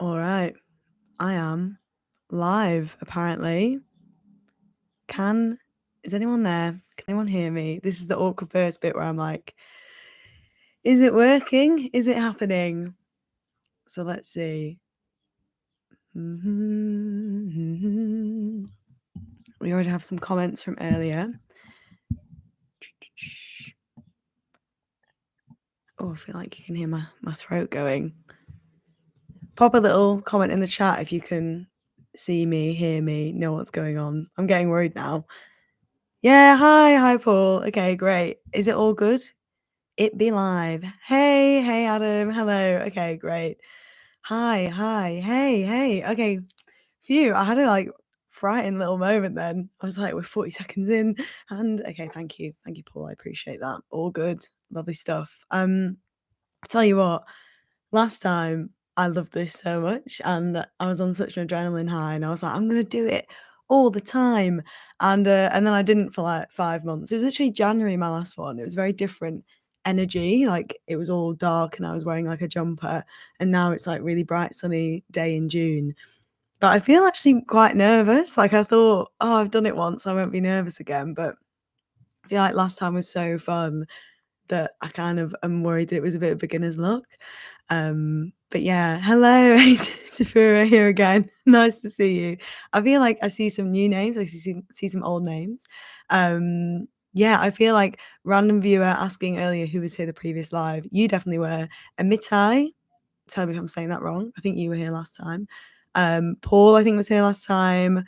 All right. I am live, apparently. Is anyone there? Can anyone hear me? This is the awkward first bit where I'm like, is it working? Is it happening? So let's see. We already have some comments from earlier. Oh, I feel like you can hear my throat going. Pop a little comment in the chat if you can see me, hear me, know what's going on. I'm getting worried now. Yeah, hi, Paul. Okay, great. Is it all good? It be live. Hey, Adam. Hello. Okay, great. Hi, hey. Okay, phew. I had a frightened little moment then. I was like, we're 40 seconds in, and okay, thank you, Paul. I appreciate that. All good, lovely stuff. I tell you what, last time I loved this so much, and I was on such an adrenaline high, and I was like, I'm gonna do it all the time, and then I didn't for like 5 months. It was actually January, my last one. It was very different energy. Like it was all dark, and I was wearing like a jumper, and now it's like really bright, sunny day in June. But I feel actually quite nervous. Like I thought, oh, I've done it once, I won't be nervous again. But I feel like last time was so fun that I kind of am worried that it was a bit of beginner's luck. But yeah, hello, Safira here again. Nice to see you. I feel like I see some new names. I see some old names. Yeah, I feel like random viewer asking earlier who was here the previous live. You definitely were. Amitai, tell me if I'm saying that wrong. I think you were here last time. Paul, I think, was here last time.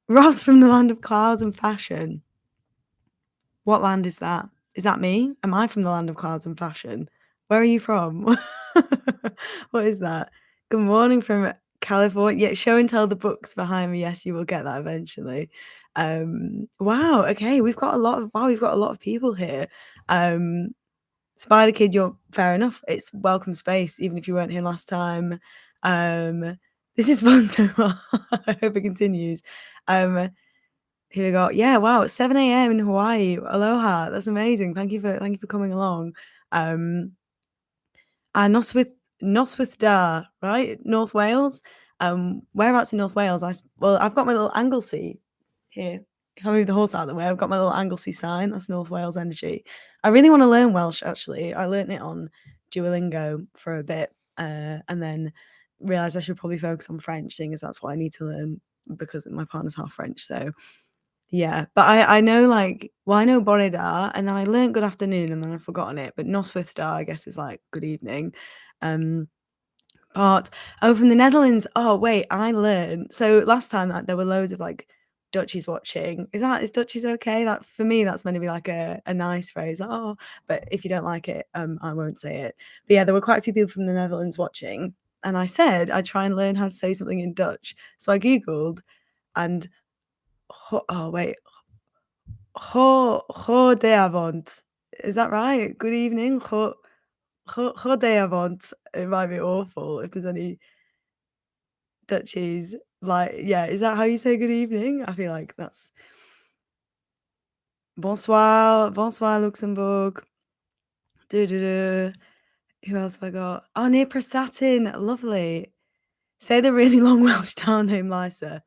Ross from the land of clouds and fashion. What land is that? Is that me? Am I from the land of clouds and fashion? Where are you from? What is that? Good morning from California. Yeah, show and tell the books behind me. Yes, you will get that eventually. Wow. Okay, we've got a lot of people here. Spider Kid, you're fair enough. It's welcome space, even if you weren't here last time. This is fun so far. I hope it continues. Here we go. Yeah, wow, it's 7 a.m. in Hawaii. Aloha. That's amazing. Thank you for coming along. And Noswith Da, right? North Wales. Whereabouts in North Wales? I've got my little Anglesey here. If I move the horse out of the way, I've got my little Anglesey sign. That's North Wales energy. I really want to learn Welsh, actually. I learned it on Duolingo for a bit, and then realized I should probably focus on French, seeing as that's what I need to learn because my partner's half French. So yeah, but I know I know Bore Da, and then I learnt good afternoon, and then I've forgotten it. But Noswith Da, I guess, is like good evening. Part from the Netherlands. Oh wait, I learned. So last time there were loads of Dutchies watching. Is Dutchies okay? That for me, that's meant to be like a nice phrase. Oh, but if you don't like it, I won't say it. But yeah, there were quite a few people from the Netherlands watching, and I said I'd try and learn how to say something in Dutch. So I googled, and oh wait, Goedenavond. Is that right? Good evening. Goedenavond. It might be awful if there's any Dutchies. Yeah, is that how you say good evening? I feel like that's bonsoir, Luxembourg. Who else have I got? Oh, near Prestatyn. Lovely. Say the really long Welsh town name, Lysa.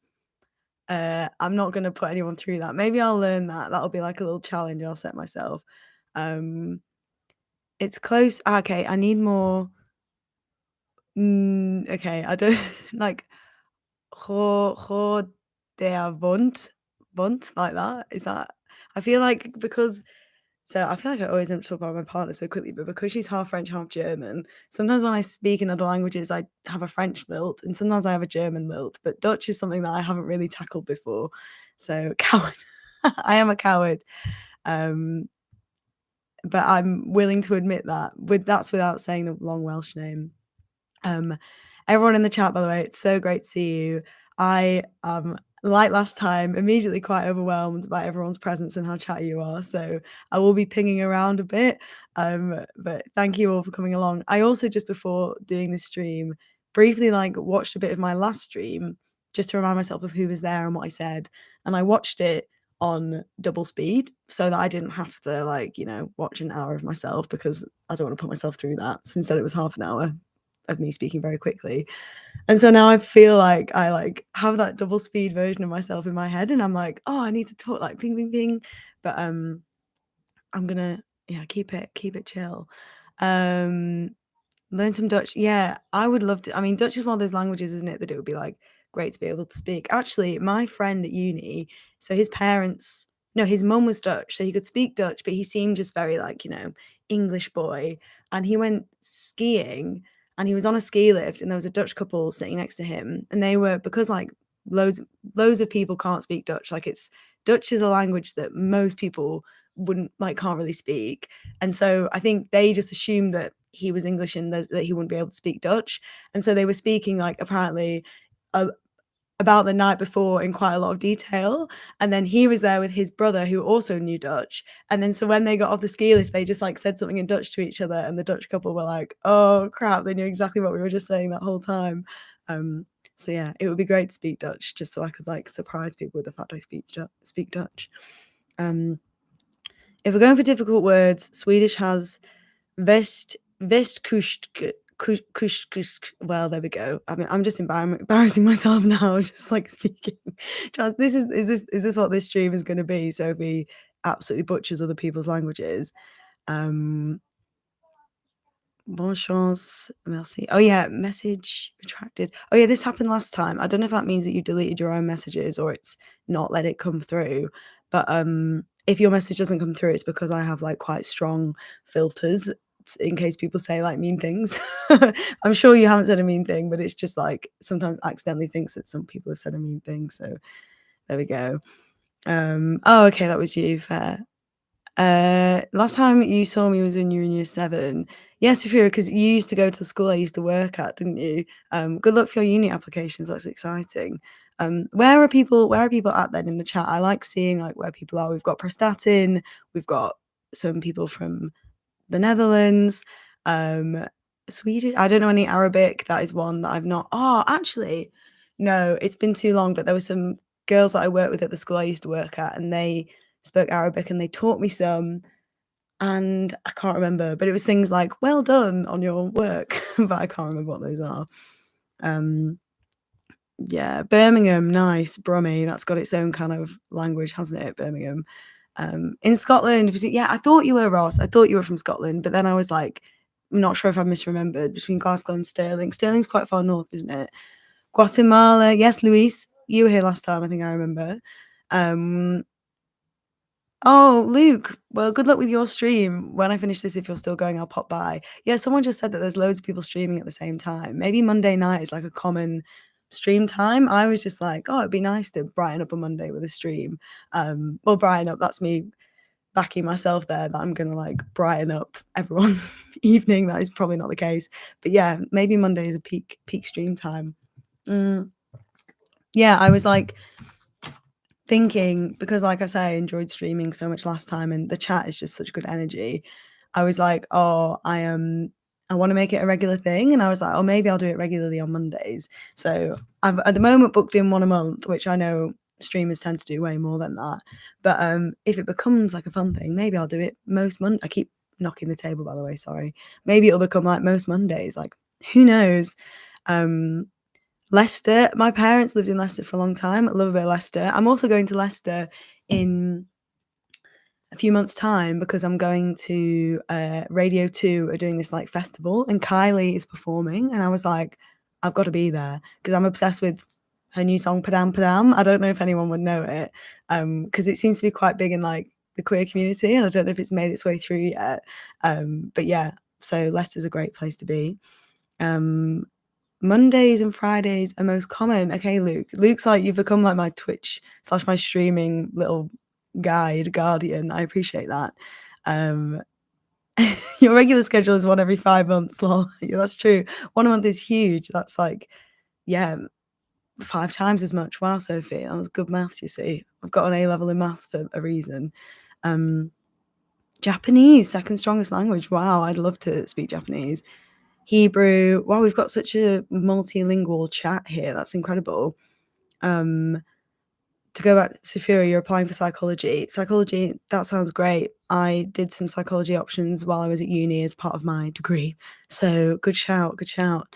I'm not gonna put anyone through that. Maybe I'll learn that. That'll be like a little challenge I'll set myself. It's close. Okay, I need more. Okay, I don't like der Wund like that. Is that? I feel like I feel like I always end up talking about my partner so quickly, but because she's half French, half German, sometimes when I speak in other languages, I have a French lilt, and sometimes I have a German lilt. But Dutch is something that I haven't really tackled before. So coward. I am a coward. But I'm willing to admit that. That's without saying the long Welsh name. Everyone in the chat, by the way, it's so great to see you. I like last time, immediately quite overwhelmed by everyone's presence and how chatty you are. So I will be pinging around a bit. But thank you all for coming along. I also, just before doing this stream, briefly watched a bit of my last stream just to remind myself of who was there and what I said. And I watched it on double speed so that I didn't have to watch an hour of myself, because I don't want to put myself through that. So instead it was half an hour. of me speaking very quickly. And so now I feel like I like have that double speed version of myself in my head, and I'm like, oh, I need to talk like ping ping ping. But I'm gonna keep it chill. Um Learn some Dutch. Yeah, I would love to. I mean, Dutch is one of those languages, isn't it, that it would be like great to be able to speak. Actually, my friend at uni, so his parents, no, his mum was Dutch, so he could speak Dutch, but he seemed just very like, English boy. And he went skiing and he was on a ski lift and there was a Dutch couple sitting next to him. And they were, because like loads of people can't speak Dutch, like Dutch is a language that most people wouldn't like, can't really speak. And so I think they just assumed that he was English and that he wouldn't be able to speak Dutch. And so they were speaking like apparently about the night before in quite a lot of detail. And then he was there with his brother who also knew Dutch. And then so when they got off the ski lift, they just like said something in Dutch to each other. And the Dutch couple were like, oh crap, they knew exactly what we were just saying that whole time. So yeah, it would be great to speak Dutch just so I could like surprise people with the fact I speak Dutch. If we're going for difficult words, Swedish has Vestkust. Well, there we go. I mean, I'm just embarrassing myself now, just like speaking. Is this what this stream is going to be? Sophie absolutely butchers other people's languages. Bonne chance, merci. Oh yeah, message retracted. Oh yeah, this happened last time. I don't know if that means that you deleted your own messages or it's not let it come through. But if your message doesn't come through, it's because I have like quite strong filters in case people say like mean things. I'm sure you haven't said a mean thing, but it's just like sometimes accidentally thinks that some people have said a mean thing. So there we go. Oh, okay, that was you. Fair. Last time you saw me was when you were in year 7. Yes, Sophia, because you used to go to the school I used to work at, didn't you? Good luck for your uni applications. That's exciting. Where are people at then in the chat? I like seeing like where people are. We've got Prestatyn, we've got some people from the Netherlands, Swedish. I don't know any Arabic. That is one that I've not. Oh, actually, no, it's been too long. But there were some girls that I worked with at the school I used to work at, and they spoke Arabic and they taught me some. And I can't remember, but it was things like "well done" on your work, but I can't remember what those are. Yeah, Birmingham, nice, Brummie. That's got its own kind of language, hasn't it, Birmingham? In Scotland, yeah, I thought you were Ross. I thought you were from Scotland, but then I was like, I'm not sure if I misremembered between Glasgow and Stirling. Stirling's quite far north, isn't it? Guatemala, yes, Luis, you were here last time. I think I remember. Oh, Luke, well, good luck with your stream. When I finish this, if you're still going, I'll pop by. Yeah, someone just said that there's loads of people streaming at the same time. Maybe Monday night is like a common stream time. I was just like, oh, it'd be nice to brighten up a Monday with a stream. Well, brighten up, that's me backing myself there that I'm gonna like brighten up everyone's evening. That is probably not the case. But yeah, maybe Monday is a peak stream time. Yeah, I was like thinking, because like I say, I enjoyed streaming so much last time and the chat is just such good energy. I was like, oh, I want to make it a regular thing. And I was like, oh, maybe I'll do it regularly on Mondays. So I've at the moment booked in one a month, which I know streamers tend to do way more than that. But if it becomes like a fun thing, maybe I'll do it most Monday. I keep knocking the table, by the way, sorry. Maybe it'll become like most Mondays. Like, who knows? Leicester. My parents lived in Leicester for a long time. I love a bit of Leicester. I'm also going to Leicester in a few months' time because I'm going to Radio 2 are doing this like festival and Kylie is performing. And I was like, I've got to be there because I'm obsessed with her new song Padam Padam. I don't know if anyone would know it because it seems to be quite big in like the queer community and I don't know if it's made its way through yet. But yeah, so Leicester's a great place to be. Mondays and Fridays are most common. Okay, Luke. Luke's like, you've become like my Twitch / my streaming little guardian. I appreciate that. Your regular schedule is one every 5 months, lol. Yeah, that's true. 1 a month is huge. That's like, yeah, 5 times as much. Wow, Sophie. That was good maths, you see. I've got an A level in maths for a reason. Japanese, second strongest language. Wow, I'd love to speak Japanese. Hebrew. Wow, we've got such a multilingual chat here. That's incredible. to go back, Sophia, you're applying for psychology. Psychology, that sounds great. I did some psychology options while I was at uni as part of my degree. So good shout, good shout.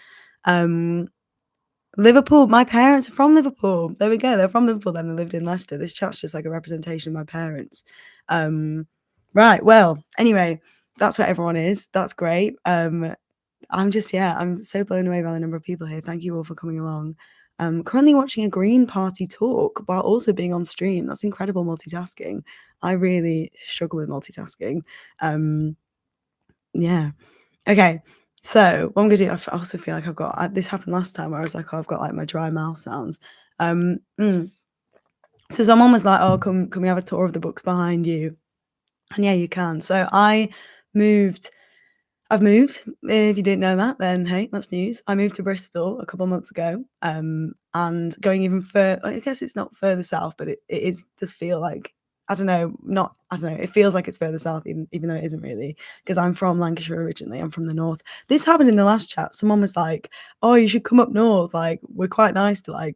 Liverpool, my parents are from Liverpool. There we go. They're from Liverpool then, they lived in Leicester. This chat's just like a representation of my parents. Right, well, anyway, that's where everyone is. That's great. I'm so blown away by the number of people here. Thank you all for coming along. Currently watching a Green Party talk while also being on stream. That's incredible multitasking. I really struggle with multitasking. Yeah. Okay. So what I'm gonna do, I also feel like I've got this happened last time where I was like, oh, I've got like my dry mouth sounds. So someone was like, oh, can we have a tour of the books behind you? And yeah, you can. So I've moved. If you didn't know that, then hey, that's news. I moved to Bristol a couple of months ago, and going even further. I guess it's not further south, but it does feel like I don't know. It feels like it's further south, even though it isn't really. Because I'm from Lancashire originally. I'm from the north. This happened in the last chat. Someone was like, "Oh, you should come up north. Like we're quite nice to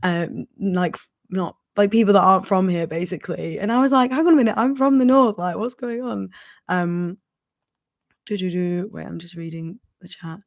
not like people that aren't from here, basically." And I was like, "Hang on a minute, I'm from the north. Like, what's going on?" Wait, I'm just reading the chat.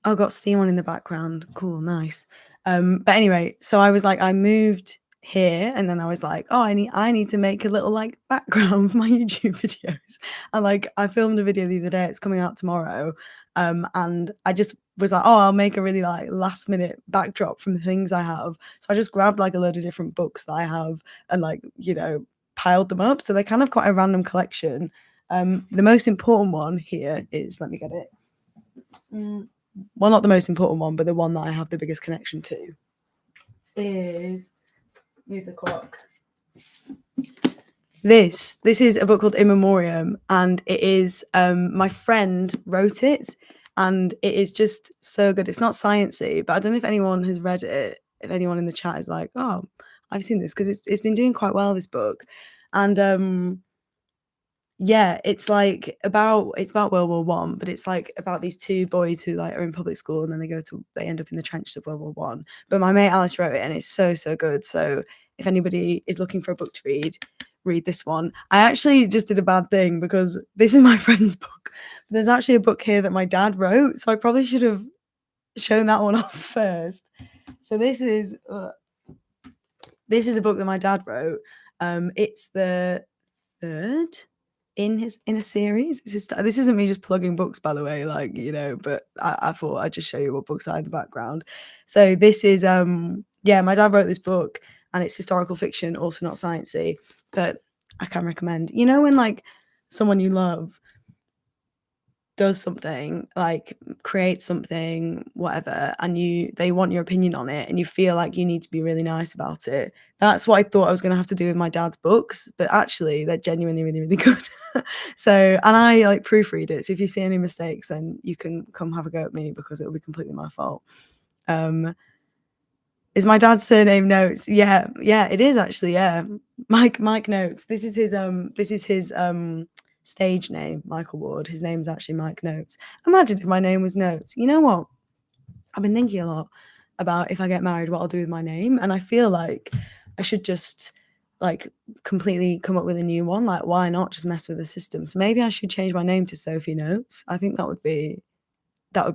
Oh, got Steam on in the background. Cool, nice. But anyway, so I was like, I moved here, and then I was like, oh, I need to make a little like background for my YouTube videos. And like, I filmed a video the other day. It's coming out tomorrow. And I just was like, oh, I'll make a really like last minute backdrop from the things I have. So I just grabbed like a load of different books that I have and like piled them up. So they're kind of quite a random collection. The most important one here is, let me get it. Well, not the most important one, but the one that I have the biggest connection to is, move the clock. This is a book called In Memoriam, and it is, my friend wrote it, and it is just so good. It's not sciencey, but I don't know if anyone has read it. If anyone in the chat is like, oh, I've seen this, because it's been doing quite well, this book. And yeah, it's about World War One, but it's like about these two boys who like are in public school, and then they end up in the trenches of World War One. But my mate Alice wrote it, and it's so good. So if anybody is looking for a book to read this one. I actually just did a bad thing because this is my friend's book. There's actually a book here that my dad wrote, so I probably should have shown that one off first. So this is a book that my dad wrote. It's the third in a series. This isn't me just plugging books, by the way, but I thought I'd just show you what books are in the background. So this is my dad wrote this book, and it's historical fiction, also not sciencey, but I can recommend. When like someone you love does something, like creates something, whatever, and they want your opinion on it, and you feel like you need to be really nice about it. That's what I thought I was going to have to do with my dad's books, but actually they're genuinely really, really good. So, and I like proofread it. So if you see any mistakes, then you can come have a go at me, because it will be completely my fault. Is my dad's surname Notes? Yeah, it is actually. Yeah, Mike Notes. This is his stage name, Michael Ward. His name's actually Mike Notes. Imagine if my name was Notes. You know what? I've been thinking a lot about if I get married, what I'll do with my name, and I feel like I should just like completely come up with a new one. Like, why not just mess with the system? So maybe I should change my name to Sophie Notes. I think that would be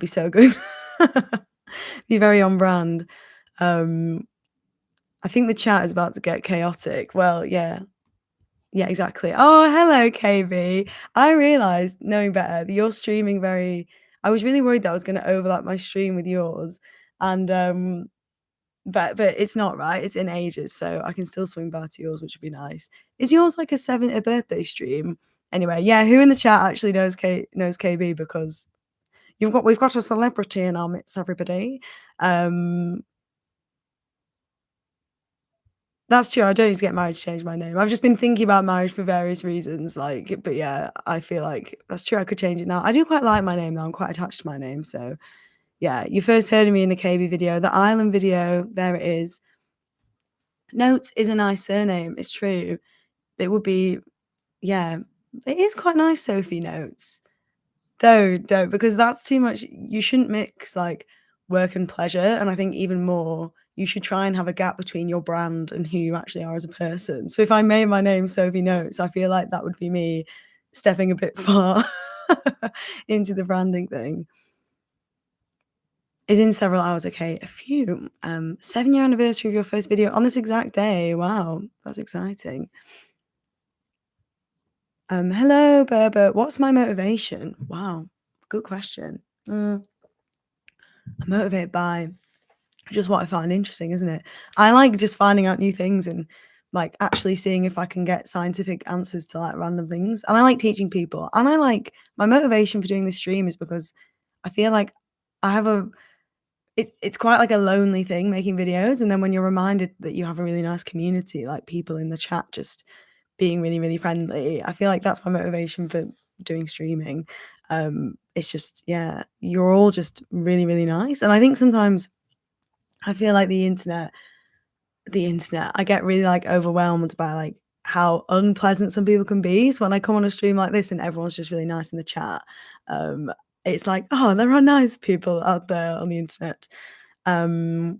so good. Be very on brand. I think the chat is about to get chaotic. Well, yeah, exactly. Oh, hello, KB. I realized, knowing better, that you're streaming I was really worried that I was going to overlap my stream with yours, and but it's not, right? It's in ages, so I can still swing by to yours, which would be nice. Is yours like a birthday stream? Anyway, yeah. Who in the chat actually knows KB? Because we've got a celebrity in our midst, everybody. That's true. I don't need to get married to change my name. I've just been thinking about marriage for various reasons. But yeah, I feel like that's true. I could change it now. I do quite like my name though. I'm quite attached to my name. So yeah, you first heard of me in the KB video, the Island video. There it is. Notes is a nice surname. It's true. It would be, yeah, it is quite nice, Sophie Notes. Don't, because that's too much. You shouldn't mix like work and pleasure. And I think even more, you should try and have a gap between your brand and who you actually are as a person. So if I made my name Sophie Notes, I feel like that would be me stepping a bit far into the branding thing. Is in several hours. Okay, a few. 7-year anniversary of your first video on this exact day. Wow, that's exciting. Hello, Berber. What's my motivation? Wow, good question. I'm motivated by just what I find interesting, isn't it? I like just finding out new things and like actually seeing if I can get scientific answers to like random things. And I like teaching people. And I like my motivation for doing this stream is because I feel like I have it's quite like a lonely thing making videos. And then when you're reminded that you have a really nice community, like people in the chat just being really, really friendly, I feel like that's my motivation for doing streaming. It's just, yeah, you're all just really, really nice. And I think sometimes I feel like the internet, I get really like overwhelmed by like how unpleasant some people can be. So when I come on a stream like this and everyone's just really nice in the chat, it's like, oh, there are nice people out there on the internet. Who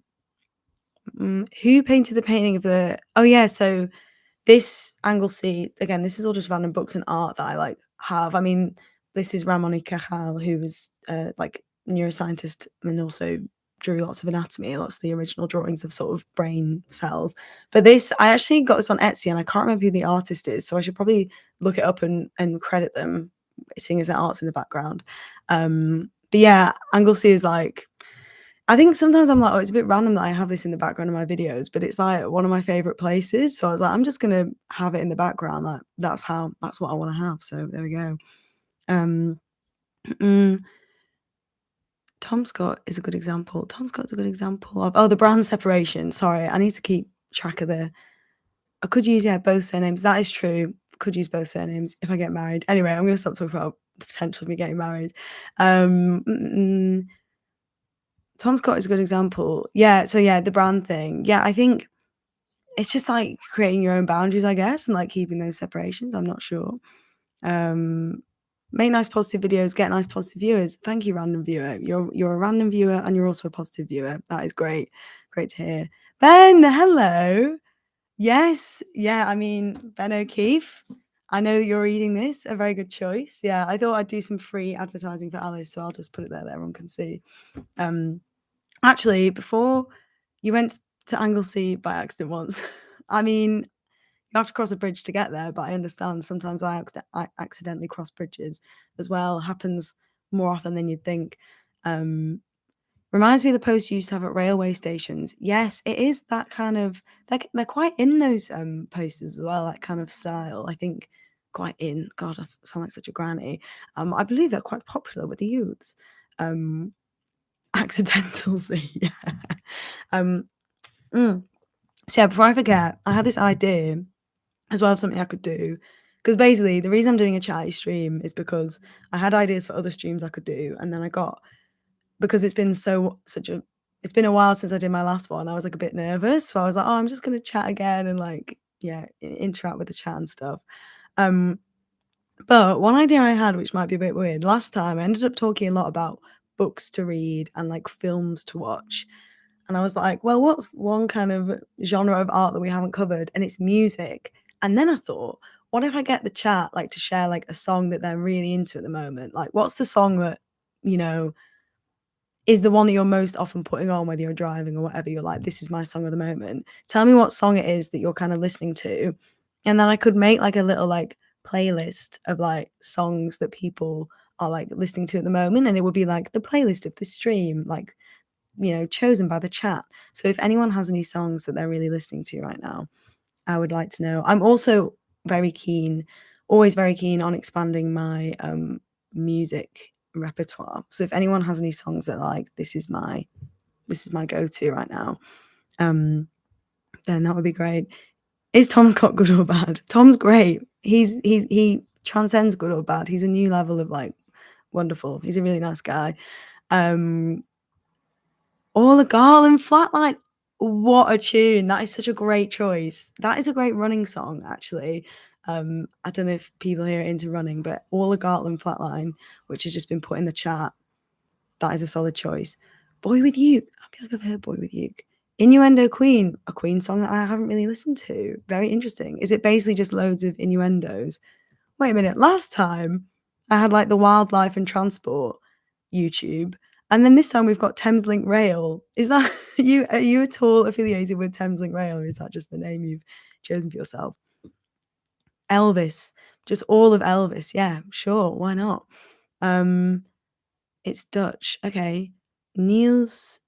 painted the painting of the? Oh yeah, so this Anglesey again. This is all just random books and art that I like have. I mean, this is Ramon y Cajal, who was like neuroscientist and also drew lots of anatomy, lots of the original drawings of sort of brain cells. But this, I actually got this on Etsy, and I can't remember who the artist is, so I should probably look it up and credit them, seeing as their art's in the background. But yeah, Anglesey is like. I think sometimes I'm like, oh, it's a bit random that I have this in the background of my videos, but it's like one of my favorite places. So I was like, I'm just gonna have it in the background. Like that's what I want to have. So there we go. Tom Scott is a good example. Tom Scott's a good example of the brand separation. Sorry, I need to keep track of I could use both surnames. That is true. Could use both surnames if I get married. Anyway, I'm gonna stop talking about the potential of me getting married. Tom Scott is a good example. Yeah, so yeah, the brand thing. Yeah, I think it's just like creating your own boundaries, I guess, and like keeping those separations. I'm not sure. Make nice positive videos, get nice positive viewers. Thank you, random viewer. You're a random viewer and you're also a positive viewer. That is great. Great to hear. Ben, hello. Yes, yeah, I mean, Ben O'Keefe. I know that you're reading this, a very good choice. Yeah, I thought I'd do some free advertising for Alice, so I'll just put it there that everyone can see. Actually, before you went to Anglesey by accident once, I mean, you have to cross a bridge to get there, but I understand sometimes I accidentally cross bridges as well. Happens more often than you'd think. Reminds me of the posts you used to have at railway stations. Yes, it is that kind of, they're quite in those posters as well, that kind of style. I think quite in. God, I sound like such a granny. I believe they're quite popular with the youths. Accidentals, yeah. So yeah, before I forget, I had this idea as well of something I could do. Because basically, the reason I'm doing a chatty stream is because I had ideas for other streams I could do, and then because it's been it's been a while since I did my last one. I was like a bit nervous, so I was like, oh, I'm just gonna chat again and like interact with the chat and stuff. But one idea I had, which might be a bit weird, last time I ended up talking a lot about books to read and like films to watch. And I was like, well, what's one kind of genre of art that we haven't covered? And it's music. And then I thought, what if I get the chat like to share like a song that they're really into at the moment? Like, what's the song that, is the one that you're most often putting on, whether you're driving or whatever? You're like, this is my song of the moment. Tell me what song it is that you're kind of listening to. And then I could make like a little like playlist of like songs that people are like listening to at the moment. And it would be like the playlist of the stream, like, chosen by the chat. So if anyone has any songs that they're really listening to right now, I would like to know. I'm also always very keen on expanding my music repertoire. So if anyone has any songs that like this is my go-to right now, then that would be great. Is Tom Scott good or bad? Tom's great. He transcends good or bad. He's a new level of like wonderful. He's a really nice guy. All the Garland Flatline. What a tune. That is such a great choice. That is a great running song, actually. I don't know if people here are into running, but All the Garland Flatline, which has just been put in the chat, that is a solid choice. Boy with You. I feel like I've heard Boy with You. Innuendo Queen, a Queen song that I haven't really listened to. Very interesting. Is it basically just loads of innuendos? Wait a minute. Last time I had like the wildlife and transport YouTube, and then this time we've got Thameslink Rail. Is that you? Are you at all affiliated with Thameslink Rail, or is that just the name you've chosen for yourself? Elvis, just all of Elvis. Yeah, sure. Why not? It's Dutch. Okay. Niets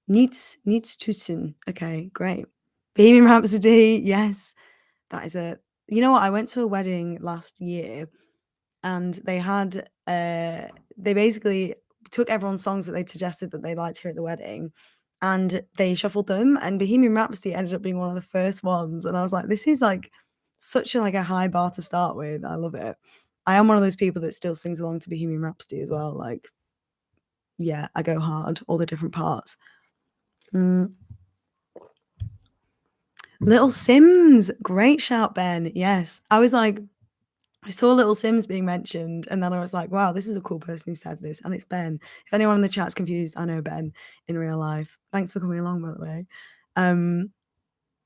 Tussen. Okay, great. Bohemian Rhapsody. Yes, that is a. You know what? I went to a wedding last year, and they had they basically took everyone's songs that they suggested that they liked here at the wedding, and they shuffled them, and Bohemian Rhapsody ended up being one of the first ones, and I was like, this is like such a like a high bar to start with. I love it. I am one of those people that still sings along to Bohemian Rhapsody as well. Like, yeah, I go hard, all the different parts. Little Sims, great shout, Ben. Yes, I was like, I saw Little Sims being mentioned, and then I was like, wow, this is a cool person who said this, and it's Ben. If anyone in the chat's confused, I know Ben in real life. Thanks for coming along, by the way.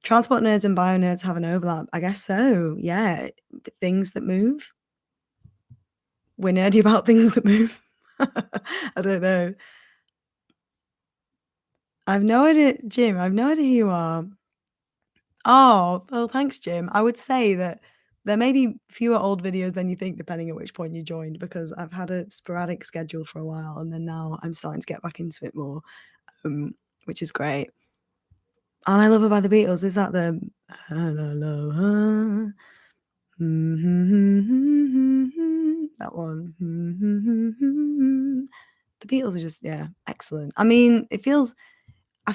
Transport nerds and bio nerds have an overlap. I guess so. Yeah, things that move. We're nerdy about things that move. I don't know. I've no idea, Jim. I've no idea who you are. Oh, well, thanks, Jim. I would say that there may be fewer old videos than you think, depending at which point you joined, because I've had a sporadic schedule for a while, and then now I'm starting to get back into it more, which is great. And I Love Her by the Beatles. Is that the that one? The Beatles are just, yeah, excellent. I mean, I feel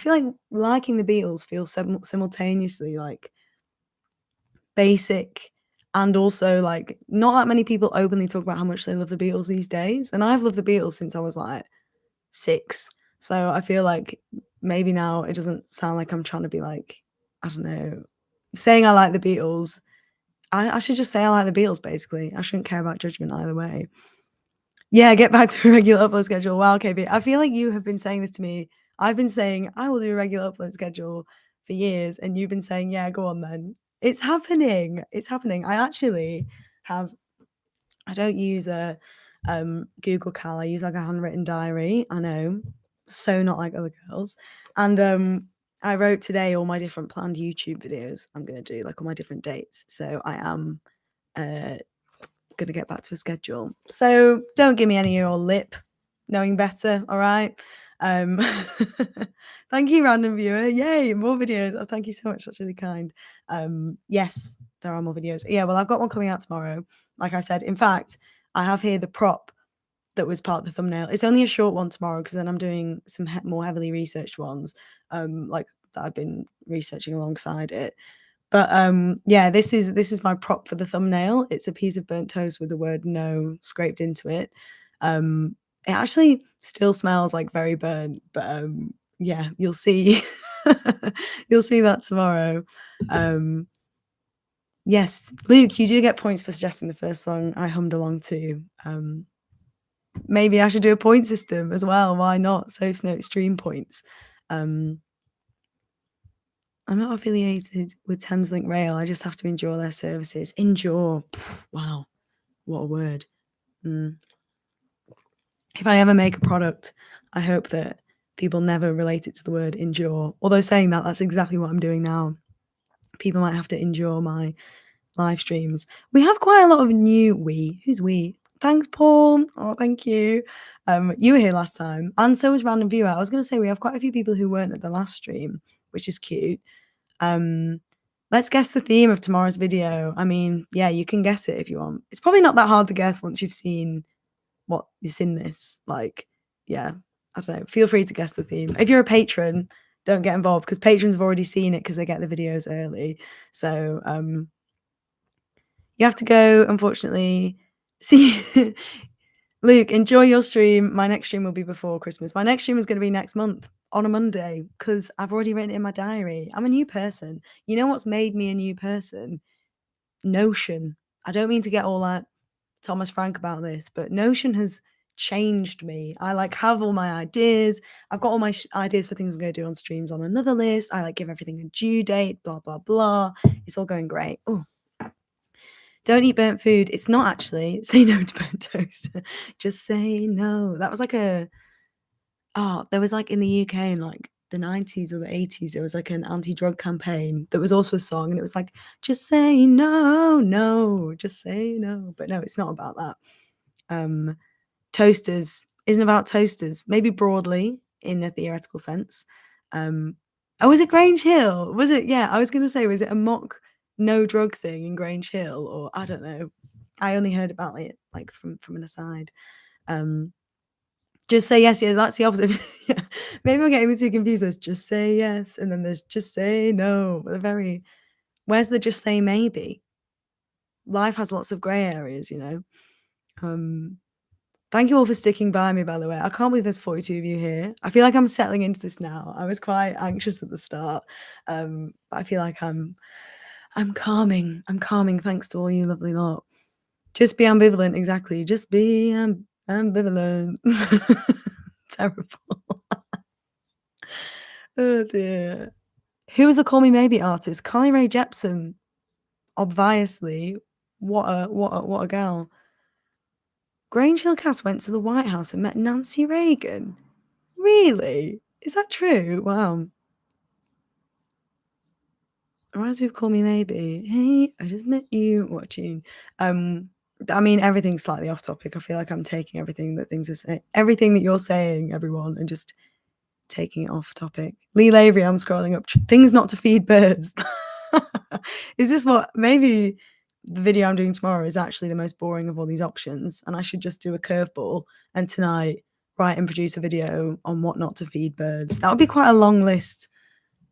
like liking the Beatles feels simultaneously like basic and also like not that many people openly talk about how much they love the Beatles these days. And I've loved the Beatles since I was like 6. So I feel like maybe now it doesn't sound like I'm trying to be like, I don't know, saying I like the Beatles. I should just say I like the Beatles, basically. I shouldn't care about judgment either way. Yeah, get back to a regular upload schedule. Wow, KB. I feel like you have been saying this to me. I've been saying I will do a regular upload schedule for years, and you've been saying, yeah, go on then. It's happening. It's happening. I actually have, I don't use a Google Cal. I use like a handwritten diary. I know, so not like other girls. And I wrote today all my different planned YouTube videos I'm going to do, like all my different dates. So I am going to get back to a schedule. So don't give me any of your lip knowing better, all right? Thank you, random viewer. Yay, more videos. Oh, thank you so much. That's really kind. Yes, there are more videos. Yeah, well, I've got one coming out tomorrow. Like I said, in fact, I have here the prop that was part of the thumbnail. It's only a short one tomorrow because then I'm doing some more heavily researched ones, like that I've been researching alongside it. But yeah, this is my prop for the thumbnail. It's a piece of burnt toast with the word no scraped into it. It actually still smells like very burnt, but yeah, you'll see. You'll see that tomorrow. Yes, Luke, you do get points for suggesting the first song I hummed along to. Maybe I should do a point system as well. Why not? Soap's Note stream points. I'm not affiliated with Thameslink Rail. I just have to endure their services. Endure. Wow. What a word. If I ever make a product, I hope that people never relate it to the word endure. Although saying that, that's exactly what I'm doing now. People might have to endure my live streams. We have quite a lot of new Who's we? Thanks, Paul. Oh, thank you. You were here last time, and so was Random Viewer. I was going to say we have quite a few people who weren't at the last stream, which is cute. Let's guess the theme of tomorrow's video. I mean, yeah, you can guess it if you want. It's probably not that hard to guess once you've seen what is in this. Like, yeah, I don't know. Feel free to guess the theme. If you're a patron, don't get involved because patrons have already seen it because they get the videos early. So you have to go, unfortunately. See, Luke, enjoy your stream. My next stream will be before Christmas. My next stream is going to be next month on a Monday because I've already written it in my diary. I'm a new person. You know what's made me a new person? Notion. I don't mean to get all like Thomas Frank about this, but Notion has changed me. I like have all my ideas. I've got all my ideas for things I'm going to do on streams on another list. I like give everything a due date, blah, blah, blah. It's all going great. Oh, don't eat burnt food. It's not actually. Say no to burnt toast. Just say no. That was like there was like in the UK in like the 90s or the 80s, there was like an anti-drug campaign that was also a song, and it was like, just say no, no, just say no. But no, it's not about that. Toasters isn't about toasters, maybe broadly in a theoretical sense. Was it Grange Hill? Was it? Yeah, I was going to say, was it a mock no drug thing in Grange Hill? Or I don't know. I only heard about it like from an aside. Just say yes. Yeah, that's the opposite. Yeah. Maybe I'm getting the two confused. There's just say yes, and then there's just say no. Where's the just say maybe? Life has lots of grey areas, you know. Thank you all for sticking by me, by the way. I can't believe there's 42 of you here. I feel like I'm settling into this now. I was quite anxious at the start. But I feel like I'm calming. I'm calming thanks to all you lovely lot. Just be ambivalent, exactly. Just be ambivalent. Terrible. Oh dear. Who was the Call Me Maybe artist? Carly Rae Jepsen. Obviously. What a gal. Grange Hill Cass went to the White House and met Nancy Reagan. Really? Is that true? Wow. Reminds me of Call Me Maybe. Hey, I just met you. What tune? I mean, everything's slightly off topic. I feel like I'm taking everything that you're saying, everyone, and just taking it off topic. Lee Lavery, I'm scrolling up. Things not to feed birds. Is this what? Maybe the video I'm doing tomorrow is actually the most boring of all these options, and I should just do a curveball and tonight write and produce a video on what not to feed birds. That would be quite a long list.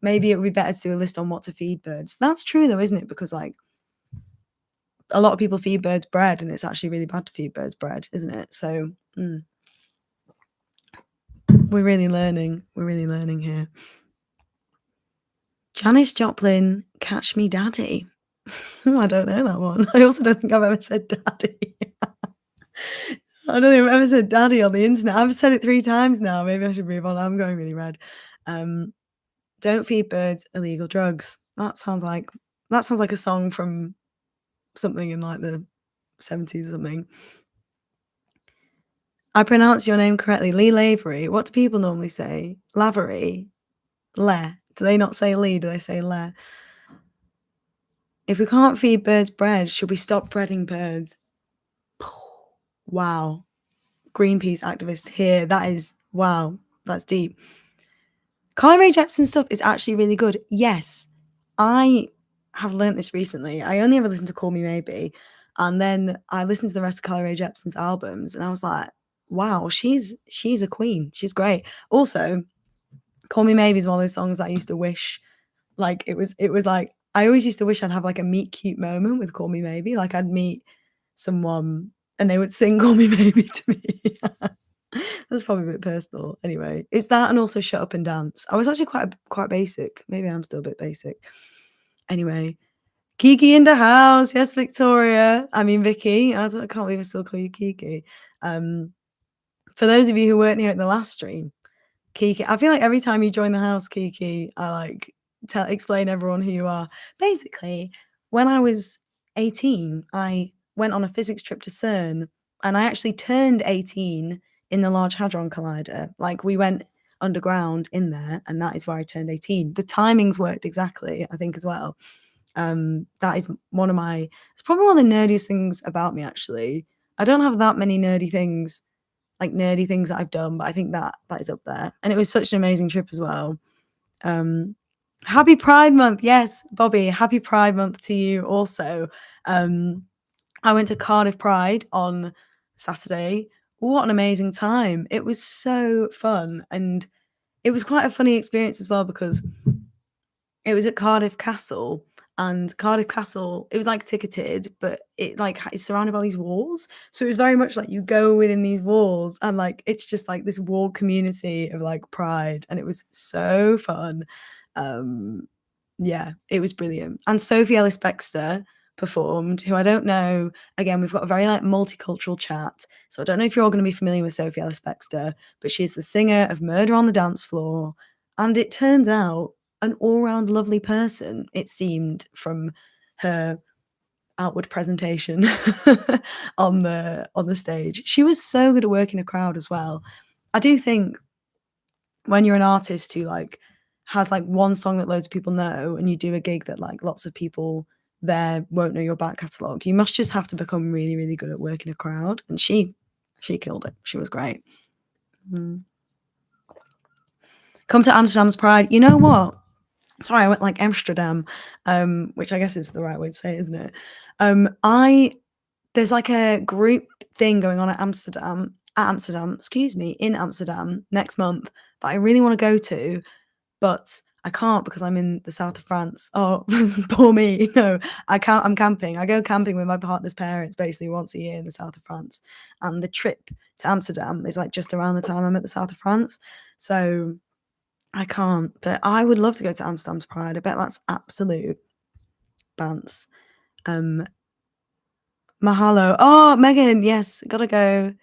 Maybe it would be better to do a list on what to feed birds. That's true though, isn't it? Because like a lot of people feed birds bread, and it's actually really bad to feed birds bread, isn't it? So we're really learning. We're really learning here. Janis Joplin, Catch Me Daddy. I don't know that one. I also don't think I've ever said daddy. I don't think I've ever said daddy on the internet. I've said it 3 times now. Maybe I should move on. I'm going really red. Don't feed birds illegal drugs. That sounds like a song from something in like the 70s or something. I pronounce your name correctly. Lee Lavery. What do people normally say? Lavery. Le. Do they not say Lee? Do they say Le? If we can't feed birds bread, should we stop breeding birds? Wow. Greenpeace activist here. That is, wow. That's deep. Carly Rae Jepsen stuff is actually really good. Yes. I have learnt this recently. I only ever listened to Call Me Maybe. And then I listened to the rest of Carly Rae Jepsen's albums and I was like, wow, she's a queen. She's great. Also, Call Me Maybe is one of those songs I used to wish, like it was like I always used to wish I'd have like a meet cute moment with Call Me Maybe. Like I'd meet someone and they would sing Call Me Maybe to me. That's probably a bit personal. Anyway, it's that and also Shut Up and Dance. I was actually quite basic. Maybe I'm still a bit basic. Anyway, Kiki in the house. Yes, Victoria. I mean, Vicky. I can't believe I still call you Kiki. For those of you who weren't here at the last stream, Kiki, I feel like every time you join the house, Kiki, I like explain everyone who you are. Basically, when I was 18, I went on a physics trip to CERN and I actually turned 18 in the Large Hadron Collider. Like we went underground in there and that is where I turned 18. The timings worked exactly, I think, as well. That is it's probably one of the nerdiest things about me, actually. I don't have that many nerdy things that I've done, but I think that is up there. And it was such an amazing trip as well. Happy Pride Month. Yes, Bobby, happy Pride Month to you also. I went to Cardiff Pride on Saturday. What an amazing time. It was so fun. And it was quite a funny experience as well because it was at Cardiff Castle. And Cardiff Castle, it was like ticketed, but it like is surrounded by these walls. So it was very much like you go within these walls and like it's just like this walled community of like pride. And it was so fun. Yeah, it was brilliant. And Sophie Ellis Bextor performed, who I don't know. Again, we've got a very like multicultural chat. So I don't know if you're all going to be familiar with Sophie Ellis-Bextor, but she's the singer of Murder on the Dance Floor. And it turns out an all-round lovely person, it seemed, from her outward presentation on the stage. She was so good at working a crowd as well. I do think when you're an artist who like has like one song that loads of people know and you do a gig that like lots of people there won't know your back catalogue, you must just have to become really, really good at working a crowd. And she killed it. She was great. Come to Amsterdam's Pride. You know what? Sorry, I went like Amsterdam, which I guess is the right way to say it, isn't it? There's like a group thing going on at Amsterdam, in Amsterdam next month that I really want to go to, but I can't because I'm in the south of France. Oh, poor me. No, I can't. I'm camping. I go camping with my partner's parents basically once a year in the south of France. And the trip to Amsterdam is like just around the time I'm at the south of France. So I can't, but I would love to go to Amsterdam's Pride. I bet that's absolute bants. Mahalo. Oh, Megan, yes, gotta go.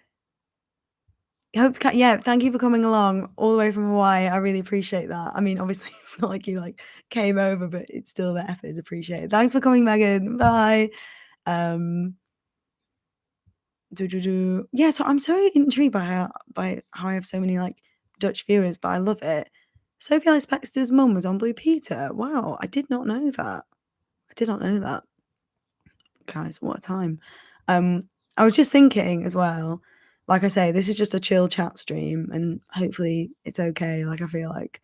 Hope to yeah, thank you for coming along all the way from Hawaii. I really appreciate that. I mean, obviously, it's not like you like came over, but it's still the effort is appreciated. Thanks for coming, Megan. Bye. Yeah, so I'm so intrigued by how I have so many like Dutch viewers, but I love it. Sophie Ellis-Bextor's mum was on Blue Peter. Wow, I did not know that. Guys, what a time. I was just thinking as well, like I say, this is just a chill chat stream and hopefully it's okay. Like I feel like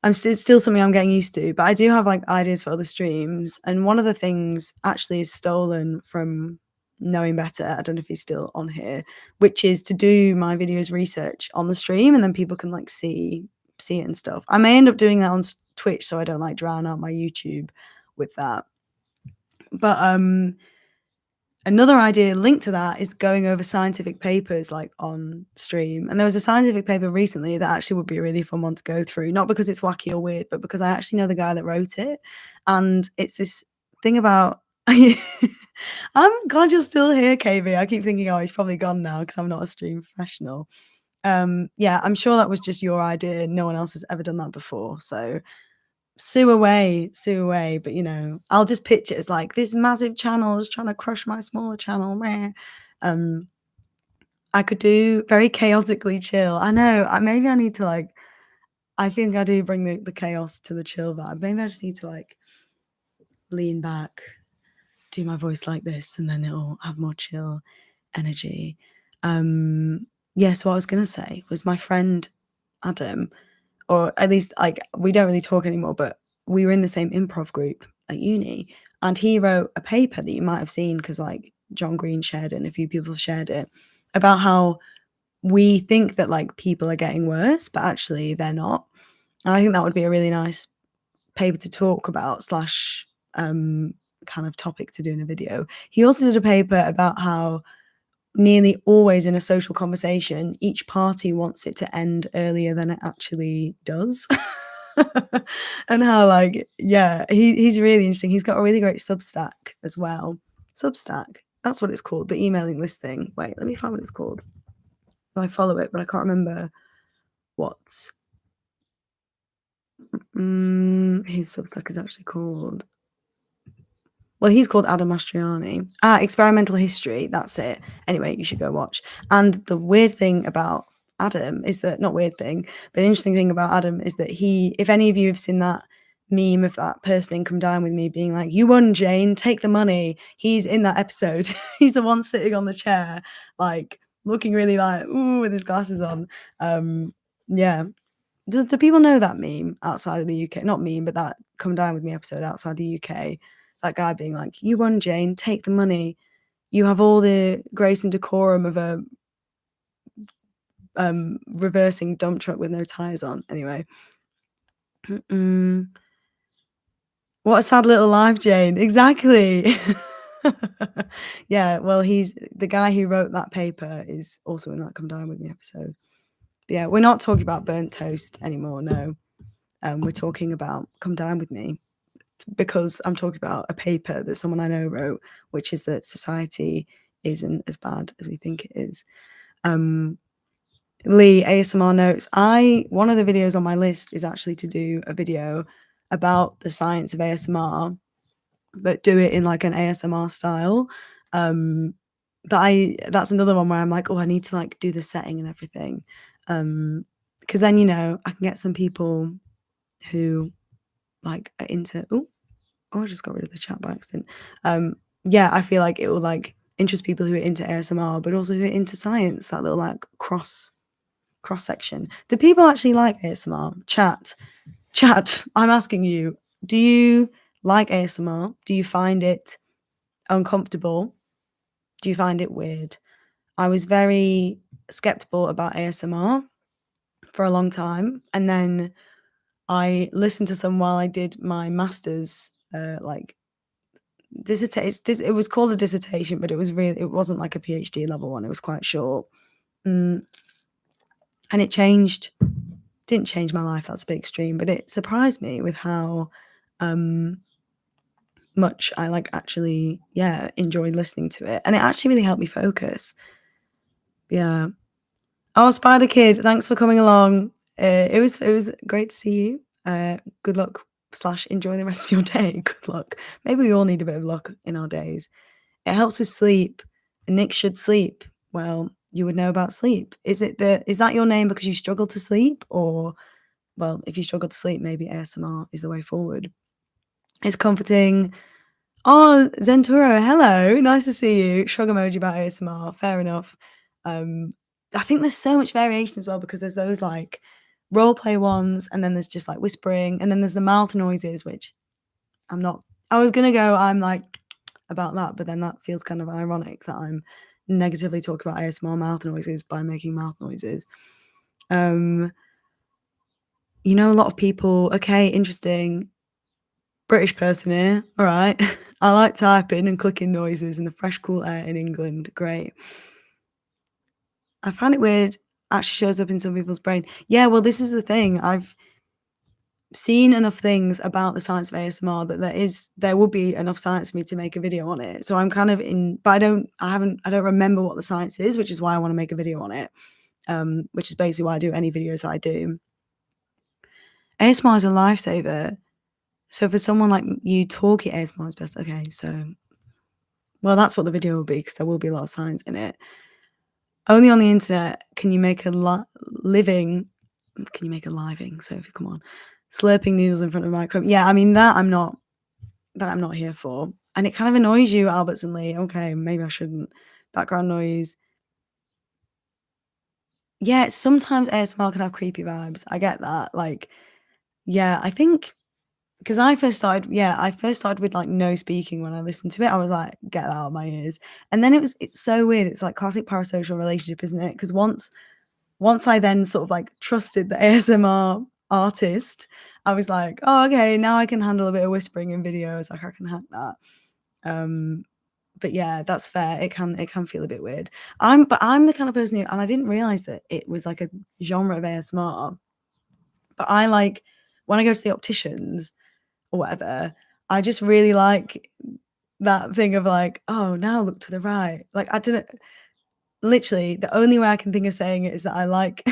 it's still something I'm getting used to, but I do have like ideas for other streams. And one of the things actually is stolen from Knowing Better. I don't know if he's still on here, which is to do my videos research on the stream and then people can like see it and stuff. I may end up doing that on Twitch so I don't like drown out my YouTube with that. But another idea linked to that is going over scientific papers like on stream. And there was a scientific paper recently that actually would be a really fun one to go through, not because it's wacky or weird, but because I actually know the guy that wrote it. And it's this thing about I'm glad you're still here, KB. I keep thinking, oh, he's probably gone now because I'm not a stream professional. Yeah, I'm sure that was just your idea. No one else has ever done that before. So sue away. But you know, I'll just pitch it as like this massive channel is trying to crush my smaller channel. I could do very chaotically chill. I know. Maybe I need to like. I think I do bring the chaos to the chill vibe. Maybe I just need to like lean back, do my voice like this, and then it'll have more chill energy. Yeah. So what I was gonna say was my friend Adam, or at least like we don't really talk anymore, but we were in the same improv group at uni, and he wrote a paper that you might have seen because like John Green shared it and a few people have shared it about how we think that like people are getting worse, but actually they're not. And I think that would be a really nice paper to talk about slash kind of topic to do in a video. He also did a paper about how nearly always in a social conversation, each party wants it to end earlier than it actually does. And how like, yeah, he's really interesting. He's got a really great Substack as well. Substack, that's what it's called, the emailing list thing. Wait, let me find what it's called. I follow it, but I can't remember what his Substack is actually called. Well, he's called Adam Mastriani. Experimental History. That's it. Anyway, you should go watch. And the weird thing about Adam is that, not weird thing, but interesting thing about Adam is that if any of you have seen that meme of that person in Come Dine With Me being like, you won, Jane, take the money. He's in that episode. He's the one sitting on the chair, like looking really like, ooh, with his glasses on. Yeah. Do people know that meme outside of the UK? Not meme, but that Come Dine With Me episode outside the UK. That guy being like, you won, Jane, take the money. You have all the grace and decorum of a reversing dump truck with no tires on. Anyway. What a sad little life, Jane. Exactly. Yeah, well, he's the guy who wrote that paper is also in that Come Dine With Me episode. But yeah, we're not talking about burnt toast anymore, no. We're talking about Come Dine With Me. because I'm talking about a paper that someone I know wrote, which is that society isn't as bad as we think it is. Lee, ASMR notes. One of the videos on my list is actually to do a video about the science of ASMR, but do it in like an ASMR style. But that's another one where I'm like, oh, I need to like do the setting and everything. Because then, I can get some people who like are into, oh, I just got rid of the chat by accident. Yeah, I feel like it will like interest people who are into ASMR, but also who are into science, that little like cross section. Do people actually like ASMR? Chat, I'm asking you, do you like ASMR? Do you find it uncomfortable? Do you find it weird? I was very skeptical about ASMR for a long time, and then I listened to some while I did my master's it was called a dissertation, but it wasn't like a PhD level one. It was quite short. And it didn't change my life, that's a bit extreme, but it surprised me with how much I like actually, enjoyed listening to it. And it actually really helped me focus. Yeah. Oh, Spider Kid, thanks for coming along. It was great to see you. Good luck / enjoy the rest of your day. Good luck. Maybe we all need a bit of luck in our days. It helps with sleep. Nick should sleep. Well, you would know about sleep. Is that your name because you struggle to sleep? Or, well, if you struggle to sleep, maybe ASMR is the way forward. It's comforting. Oh, Zenturo, hello. Nice to see you. Shrug emoji about ASMR. Fair enough. I think there's so much variation as well, because there's those like role play ones, and then there's just like whispering, and then there's the mouth noises, which I'm like about that, but then that feels kind of ironic that I'm negatively talking about ASMR mouth noises by making mouth noises. A lot of people, okay, interesting. British person here, all right. I like typing and clicking noises and the fresh, cool air in England. Great. I find it weird. Actually shows up in some people's brain. Yeah, well, this is the thing. I've seen enough things about the science of ASMR that there will be enough science for me to make a video on it. So I'm kind of but I don't remember what the science is, which is why I want to make a video on it. Which is basically why I do any videos I do. ASMR is a lifesaver. So for someone like you, talkie ASMR is best. Okay, so, well, that's what the video will be, because there will be a lot of science in it. Only on the internet can you make a living. Can you make a living? Sophie, come on. Slurping noodles in front of a microphone. Yeah, I mean, that I'm not here for. And it kind of annoys you, Alberts and Lee. Okay, maybe I shouldn't. Background noise. Yeah, sometimes ASMR can have creepy vibes. I get that. Like, yeah, I think because I first started with like no speaking when I listened to it. I was like, get that out of my ears. And then it's so weird. It's like classic parasocial relationship, isn't it? Because once I then sort of like trusted the ASMR artist, I was like, oh, okay, now I can handle a bit of whispering in videos. Like I can hack that. But yeah, that's fair. It can feel a bit weird. I'm the kind of person and I didn't realize that it was like a genre of ASMR. But I like when I go to the opticians or whatever, I just really like that thing of like, oh, now look to the right. Like I didn't. Literally, the only way I can think of saying it is that I like.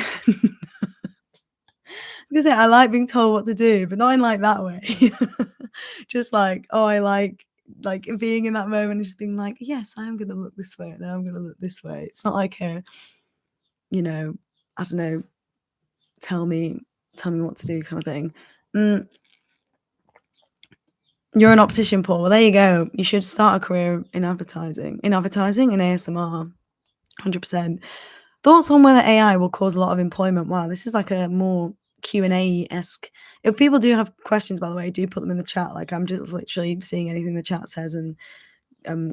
I like being told what to do, but not in like that way. Just like, oh, I like being in that moment and just being like, yes, I am going to look this way, and I'm going to look this way. It's not like I don't know, tell me what to do kind of thing. You're an optician, Paul. Well, there you go. You should start a career in advertising, in ASMR. 100%. Thoughts on whether AI will cause a lot of employment? Wow, this is like a more Q&A-esque. If people do have questions, by the way, do put them in the chat. Like I'm just literally seeing anything the chat says and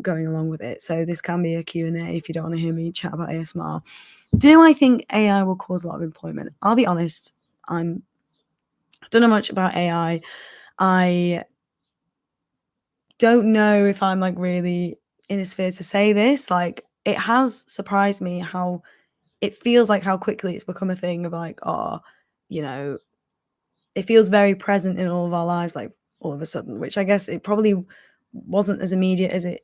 going along with it. So this can be a Q&A if you don't want to hear me chat about ASMR. Do I think AI will cause a lot of employment? I'll be honest, I don't know much about AI. I don't know if I'm like really in a sphere to say this. Like it has surprised me how it feels like how quickly it's become a thing of like, it feels very present in all of our lives, like all of a sudden, which I guess it probably wasn't as immediate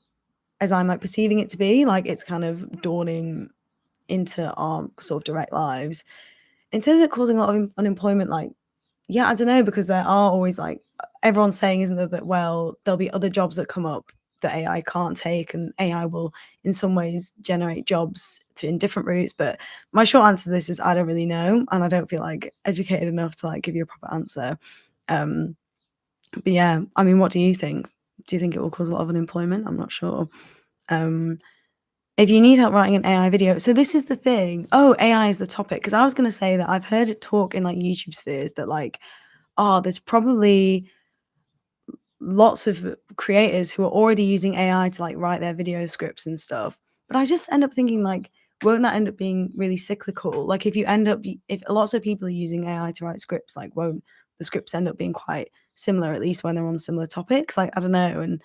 as I'm like perceiving it to be. Like it's kind of dawning into our sort of direct lives. In terms of causing a lot of unemployment, like, yeah, I don't know, because there are always like everyone's saying, isn't there, that well, there'll be other jobs that come up that AI can't take, and AI will in some ways generate jobs in different routes. But my short answer to this is I don't really know, and I don't feel like educated enough to like give you a proper answer. Um, but yeah, I mean, what do you think? Do you think it will cause a lot of unemployment? I'm not sure. Um, if you need help writing an AI video, so this is the thing. Oh, AI is the topic, because I was going to say that I've heard it talk in like YouTube spheres that like, oh, there's probably lots of creators who are already using AI to like write their video scripts and stuff. But I just end up thinking like, won't that end up being really cyclical? Like if you end up, if lots of people are using AI to write scripts, like won't the scripts end up being quite similar, at least when they're on similar topics? Like, I don't know. And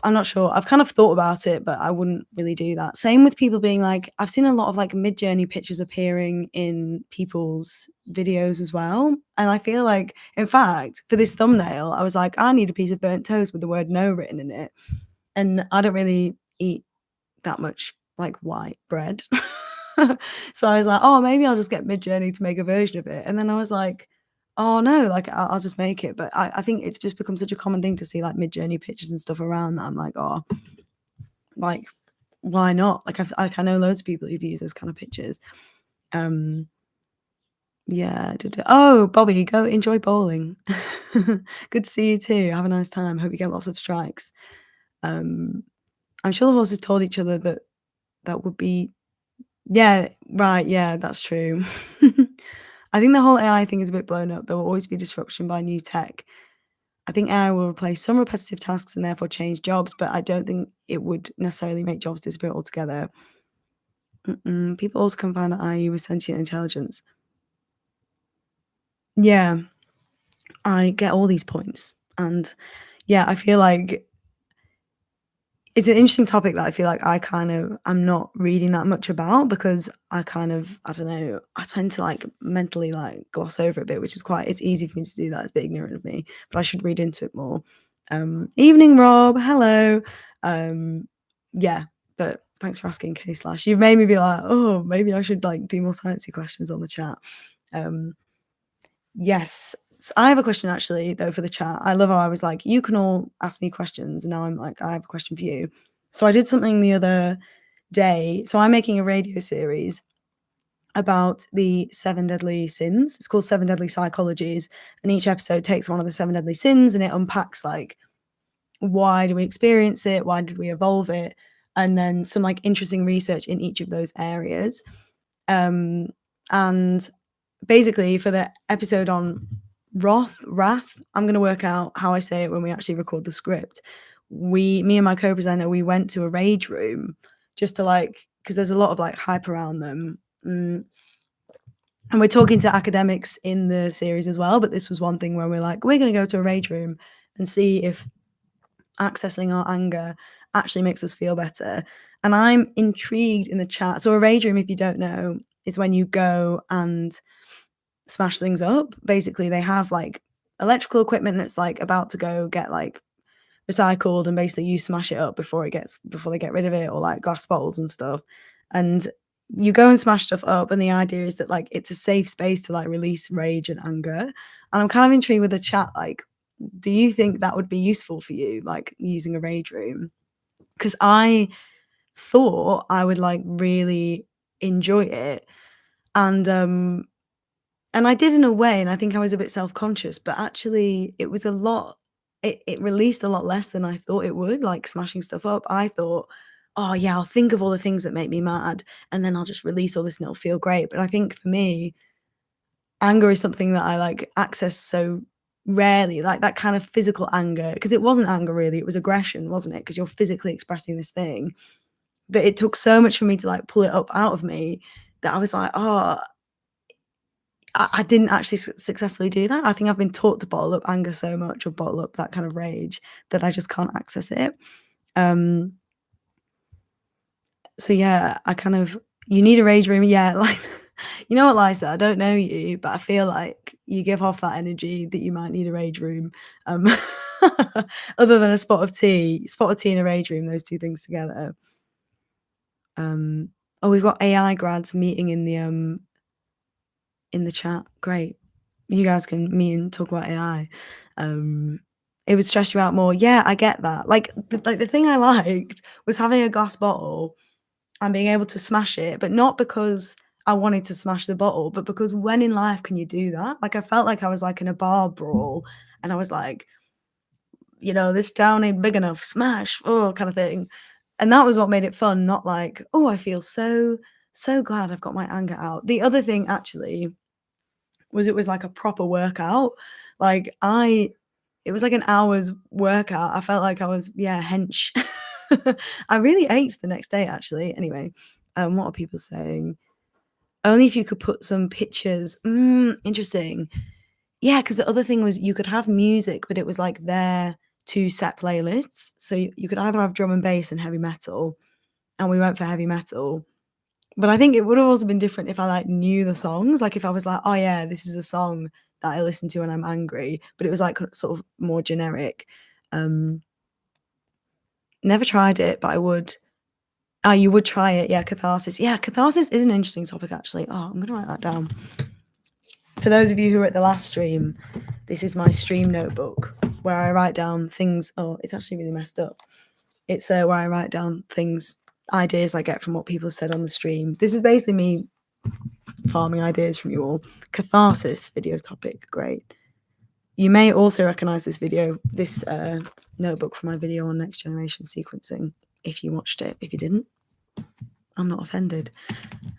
I'm not sure. I've kind of thought about it, but I wouldn't really do that. Same with people being like, I've seen a lot of like Midjourney pictures appearing in people's videos as well. And I feel like, in fact, for this thumbnail, I was like, I need a piece of burnt toast with the word no written in it. And I don't really eat that much like white bread. So I was like, oh, maybe I'll just get Midjourney to make a version of it. And then I was like, oh no, like I'll just make it. But I think it's just become such a common thing to see like Midjourney pictures and stuff around that I'm like, oh, like why not? Like I know loads of people who've used those kind of pictures. Yeah. Oh, Bobby, go enjoy bowling. Good to see you too. Have a nice time. Hope you get lots of strikes. I'm sure the horses told each other that that would be. Yeah, right. Yeah, that's true. I think the whole AI thing is a bit blown up. There will always be disruption by new tech. I think AI will replace some repetitive tasks and therefore change jobs, but I don't think it would necessarily make jobs disappear altogether. People also confine AI with sentient intelligence. Yeah, I get all these points. And yeah, I feel like it's an interesting topic that I feel like I'm not reading that much about, because I don't know, I tend to like mentally like gloss over a bit, which is it's easy for me to do that. It's a bit ignorant of me, but I should read into it more. Evening, Rob. Hello. Yeah, but thanks for asking, K slash. You've made me be like, oh, maybe I should like do more sciencey questions on the chat. Yes. So I have a question actually, though, for the chat. I love how I was like, you can all ask me questions. And now I'm like, I have a question for you. So I did something the other day. So I'm making a radio series about the 7 deadly sins. It's called 7 Deadly Psychologies. And each episode takes one of the 7 deadly sins and it unpacks like, why do we experience it? Why did we evolve it? And then some like interesting research in each of those areas. And basically for the episode on wrath, I'm going to work out how I say it when we actually record the script. Me and my co-presenter, we went to a rage room just to like, because there's a lot of like hype around them. And we're talking to academics in the series as well, but this was one thing where we're like, we're going to go to a rage room and see if accessing our anger actually makes us feel better. And I'm intrigued in the chat. So a rage room, if you don't know, is when you go and smash things up. Basically, they have like electrical equipment that's like about to go get like recycled, and basically you smash it up before they get rid of it, or like glass bottles and stuff. And you go and smash stuff up, and the idea is that like it's a safe space to like release rage and anger. And I'm kind of intrigued with the chat, like, do you think that would be useful for you, like using a rage room? Because I thought I would like really enjoy it. And I did in a way, and I think I was a bit self-conscious, but actually it was a lot it released a lot less than I thought it would, like smashing stuff up. I thought, "Oh yeah, I'll think of all the things that make me mad, and then I'll just release all this and it'll feel great." But I think for me, anger is something that I like access so rarely, like that kind of physical anger, because it wasn't anger really, it was aggression, wasn't it? Because you're physically expressing this thing. But it took so much for me to like pull it up out of me that I was like, "Oh, I didn't actually successfully do that." I think I've been taught to bottle up anger so much, or bottle up that kind of rage, that I just can't access it. Um, so yeah, you need a rage room. Yeah, like, you know what, Liza? I don't know you, but I feel like you give off that energy that you might need a rage room. Um, other than a spot of tea and a rage room, those two things together. Oh, we've got AI grads meeting in the chat. Great. You guys can meet and talk about AI. It would stress you out more. Yeah, I get that. Like the thing I liked was having a glass bottle and being able to smash it, but not because I wanted to smash the bottle, but because when in life can you do that? Like I felt like I was like in a bar brawl and I was like, this down ain't big enough, smash, oh, kind of thing. And that was what made it fun, not like, oh, I feel so, so glad I've got my anger out. The other thing actually was it was like a proper workout. Like it was like an hour's workout. I felt like I was, hench. I really ached the next day actually. Anyway, what are people saying? Only if you could put some pictures. Interesting. Yeah, because the other thing was you could have music, but it was like their two set playlists. So you could either have drum and bass and heavy metal, and we went for heavy metal. But I think it would have also been different if I like knew the songs. Like if I was like, oh yeah, this is a song that I listen to when I'm angry, but it was like sort of more generic. Never tried it, but I would. Oh, you would try it, yeah, catharsis. Yeah, catharsis is an interesting topic actually. Oh, I'm gonna write that down. For those of you who were at the last stream, this is my stream notebook where I write down things. Oh, it's actually really messed up. It's where I write down things, ideas I get from what people have said on the stream. This is basically me farming ideas from you all. Catharsis video topic, great. You may also recognize this notebook from my video on next generation sequencing if you watched it. If you didn't, I'm not offended.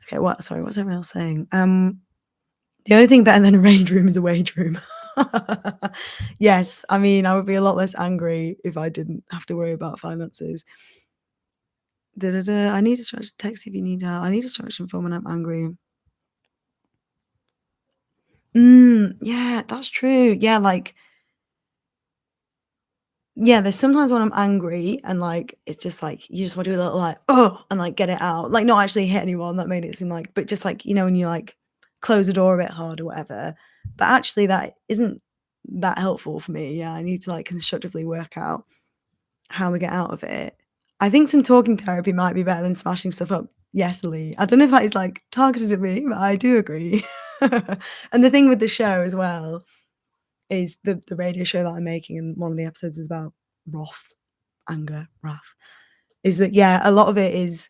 Okay, what's everyone else saying? The only thing better than a rage room is a wage room. Yes, I mean, I would be a lot less angry if I didn't have to worry about finances. I need to text if you need help. I need distraction from when I'm angry. Yeah, that's true. Yeah, like, yeah, there's sometimes when I'm angry and like it's just like you just want to do a little like and like get it out, like not actually hit anyone. That made it seem like, but just like when you like close the door a bit hard or whatever. But actually, that isn't that helpful for me. Yeah, I need to like constructively work out how we get out of it. I think some talking therapy might be better than smashing stuff up. Yes, Lee. I don't know if that is like targeted at me, but I do agree. And the thing with the show as well is the radio show that I'm making, and one of the episodes is about anger, wrath, is that, yeah, a lot of it is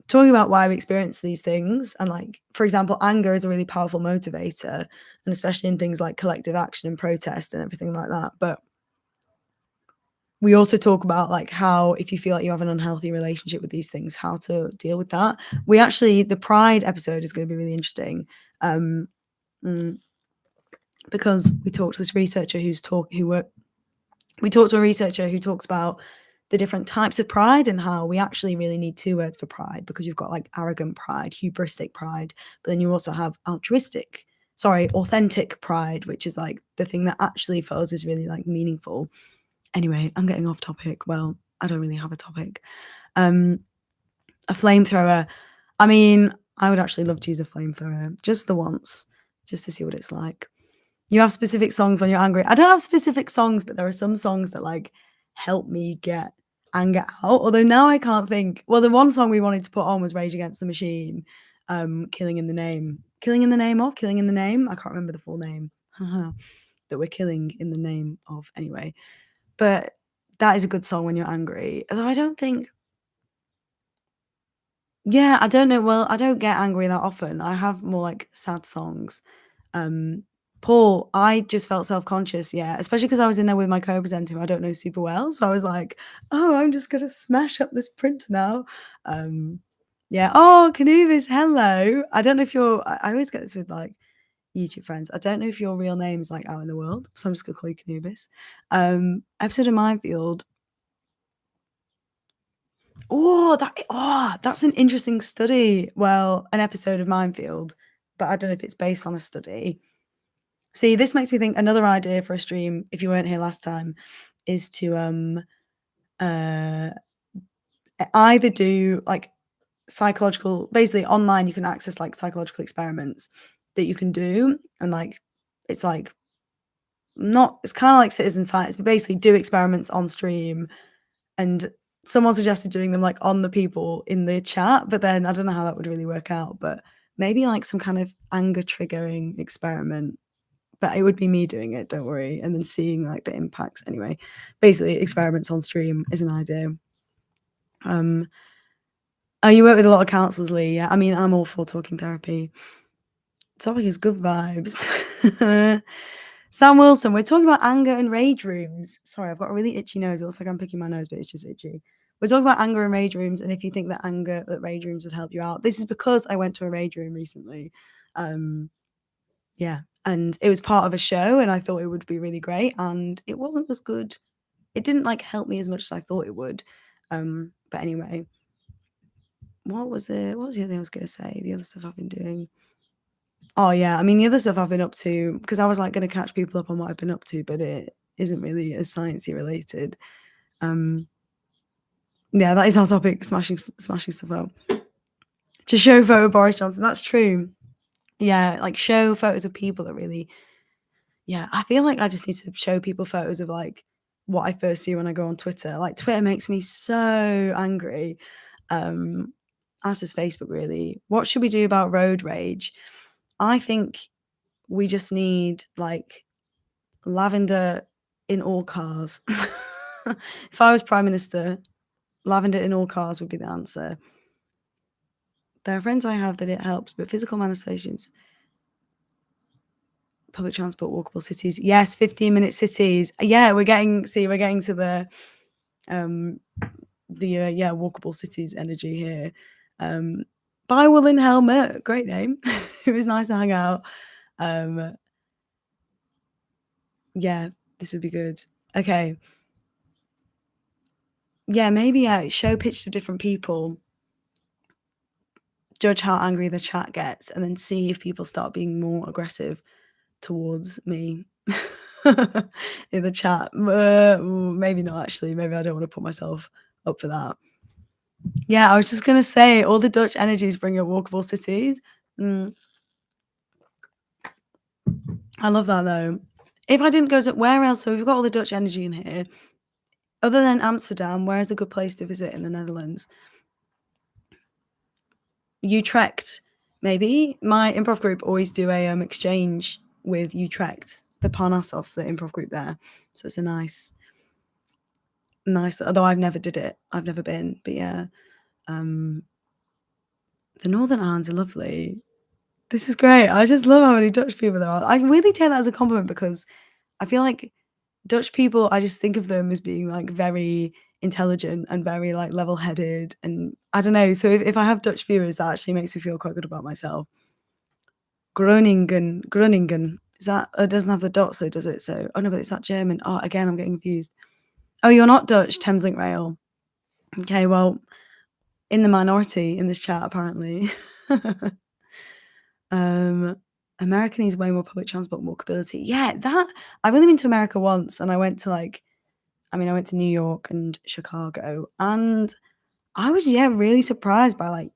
talking about why we experience these things. And like, for example, anger is a really powerful motivator, and especially in things like collective action and protest and everything like that. But we also talk about like how if you feel like you have an unhealthy relationship with these things, how to deal with that. The Pride episode is going to be really interesting. Because we talked to this researcher we talked to a researcher who talks about the different types of pride and how we actually really need two words for pride, because you've got like arrogant pride, hubristic pride, but then you also have authentic pride, which is like the thing that actually for us is really like meaningful. Anyway, I'm getting off topic. Well, I don't really have a topic. A flamethrower. I mean, I would actually love to use a flamethrower just the once, just to see what it's like. You have specific songs when you're angry. I don't have specific songs, but there are some songs that like help me get anger out. Although now I can't think. Well, the one song we wanted to put on was Rage Against the Machine, Killing in the Name. Killing in the Name? I can't remember the full name. That we're killing in the name of. Anyway. But that is a good song when you're angry. Although I don't think. Yeah, I don't know. Well, I don't get angry that often. I have more like sad songs. Paul, I just felt self-conscious, yeah, especially because I was in there with my co-presenter who I don't know super well. So I was like, oh, I'm just gonna smash up this printer now. Yeah. Oh, Canubis, hello. I don't know if I always get this with like YouTube friends. I don't know if your real name is like out in the world, so I'm just gonna call you Canubis. Episode of Minefield. That's an interesting study. Well, an episode of Minefield, but I don't know if it's based on a study. See, this makes me think another idea for a stream, if you weren't here last time, is to either do like basically online you can access like psychological experiments that you can do and like it's like not it's kind of like citizen science, but basically do experiments on stream. And someone suggested doing them like on the people in the chat, but then I don't know how that would really work out. But maybe like some kind of anger triggering experiment. But it would be me doing it, don't worry, and then seeing like the impacts. Anyway, basically experiments on stream is an idea. Oh, you work with a lot of counsellors, Lee. Yeah, I mean, I'm all for talking therapy. Topic is good vibes. Sam Wilson, we're talking about anger and rage rooms. Sorry, I've got a really itchy nose. It looks like I'm picking my nose, but it's just itchy. We're talking about anger and rage rooms, and if you think that rage rooms would help you out, this is because I went to a rage room recently. Yeah, and it was part of a show, and I thought it would be really great, and it wasn't as good. It didn't like help me as much as I thought it would. But anyway, what was the other thing I was gonna say? The other stuff I've been doing. Oh yeah, I mean the other stuff I've been up to, because I was like going to catch people up on what I've been up to, but it isn't really as sciencey related. Yeah, that is our topic: smashing stuff up. To show photo of Boris Johnson, that's true. Yeah, like show photos of people that really. Yeah, I feel like I just need to show people photos of like what I first see when I go on Twitter. Like Twitter makes me so angry. As does Facebook, really. What should we do about road rage? I think we just need like lavender in all cars. If I was Prime Minister, lavender in all cars would be the answer. There are friends I have that it helps, but physical manifestations, public transport, walkable cities. Yes, 15-minute cities. Yeah, we're getting to the walkable cities energy here. Bye, Woolen Helmet. Great name. It was nice to hang out. Yeah, this would be good. Okay. Yeah, maybe show pictures of different people, judge how angry the chat gets, and then see if people start being more aggressive towards me in the chat. Maybe not, actually. Maybe I don't want to put myself up for that. Yeah, I was just going to say, all the Dutch energies bring up walkable cities. I love that, though. If I didn't go to where else? So we've got all the Dutch energy in here. Other than Amsterdam, where is a good place to visit in the Netherlands? Utrecht, maybe. My improv group always do a exchange with Utrecht, the Parnassos, the improv group there. So it's a nice. Although I've never did it, I've never been, but yeah, the Northern Irelands are lovely. This is great. I just love how many Dutch people there are. I really take that as a compliment because I feel like Dutch people, I just think of them as being like very intelligent and very like level-headed, and I don't know. So if I have Dutch viewers, that actually makes me feel quite good about myself. Groningen. Is that? It doesn't have the dot, so does it? So oh no, but it's that German. Oh, again, I'm getting confused. Oh, you're not Dutch. Thameslink Rail. Okay, well, in the minority in this chat apparently. America needs way more public transport walkability. Yeah, that I've only been to America once, and I went to New York and Chicago, and I was really surprised by like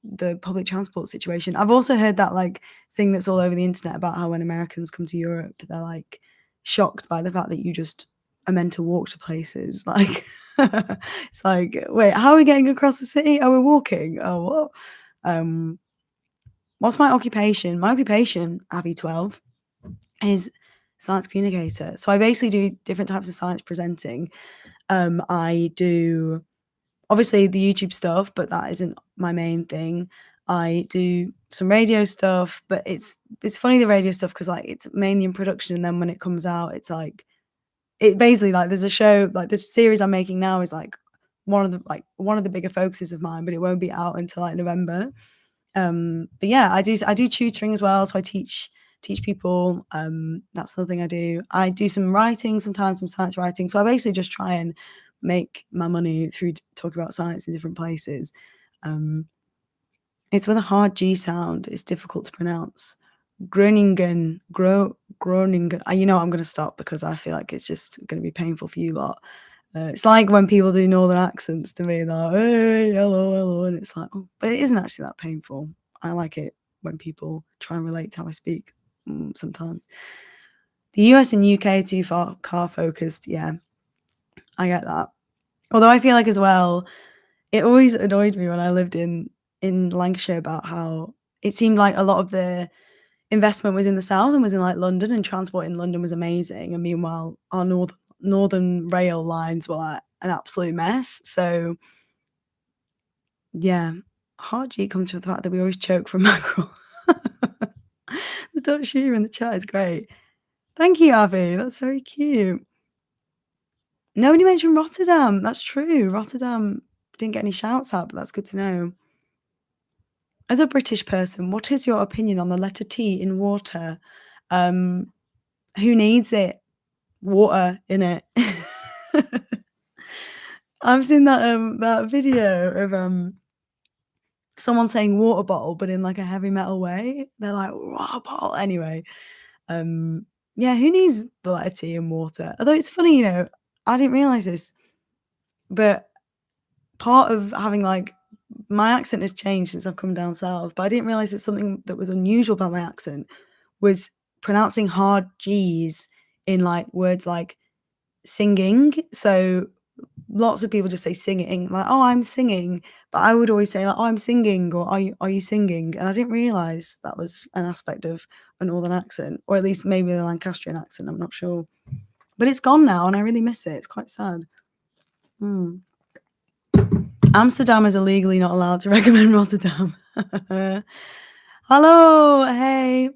the public transport situation. I've also heard that like thing that's all over the internet about how when Americans come to Europe, they're like shocked by the fact that you just are meant to walk to places. Like it's like, wait, how are we getting across the city? Oh, we're walking. Oh, what? What's my occupation? My occupation, Abby 12, is science communicator. So I basically do different types of science presenting. I do obviously the YouTube stuff, but that isn't my main thing. I do some radio stuff, but it's funny, the radio stuff, because like it's mainly in production, and then when it comes out, it's like it basically like there's a show, like this series I'm making now is like one of the bigger focuses of mine, but it won't be out until like November. But yeah, I do tutoring as well, so I teach people. That's another thing I do. I do some writing sometimes, some science writing. So I basically just try and make my money through talking about science in different places. It's with a hard G sound. It's difficult to pronounce. Groningen. Groningen. You know what, I'm going to stop because I feel like it's just going to be painful for you lot. It's like when people do northern accents to me, they're like, hey, hello, and it's like, oh, but it isn't actually that painful. I like it when people try and relate to how I speak. sometimes. The US and UK are too far car focused. Yeah, I get that. Although I feel like as well, it always annoyed me when I lived in Lancashire about how it seemed like a lot of the investment was in the south and was in like London, and transport in London was amazing. And meanwhile, our northern rail lines were like an absolute mess. So yeah, hard G comes with the fact that we always choke from mackerel. The Dutch humour in the chat is great. Thank you, Avi. That's very cute. Nobody mentioned Rotterdam. That's true. Rotterdam didn't get any shouts out, but that's good to know. As a British person, what is your opinion on the letter T in water? Who needs it? Water in it. I've seen that video of someone saying water bottle, but in like a heavy metal way. They're like water bottle. Anyway, yeah, who needs the letter T in water? Although it's funny, you know, I didn't realize this, but part of having like my accent has changed since I've come down south, but I didn't realize that something that was unusual about my accent was pronouncing hard G's in like words like singing. So lots of people just say singing, like, "Oh, I'm singing," but I would always say like, "Oh, I'm singing," or are you singing?" And I didn't realize that was an aspect of a northern accent, or at least maybe the Lancastrian accent, I'm not sure. But it's gone now and I really miss it. It's quite sad. Amsterdam is illegally not allowed to recommend Rotterdam. Hello, hey,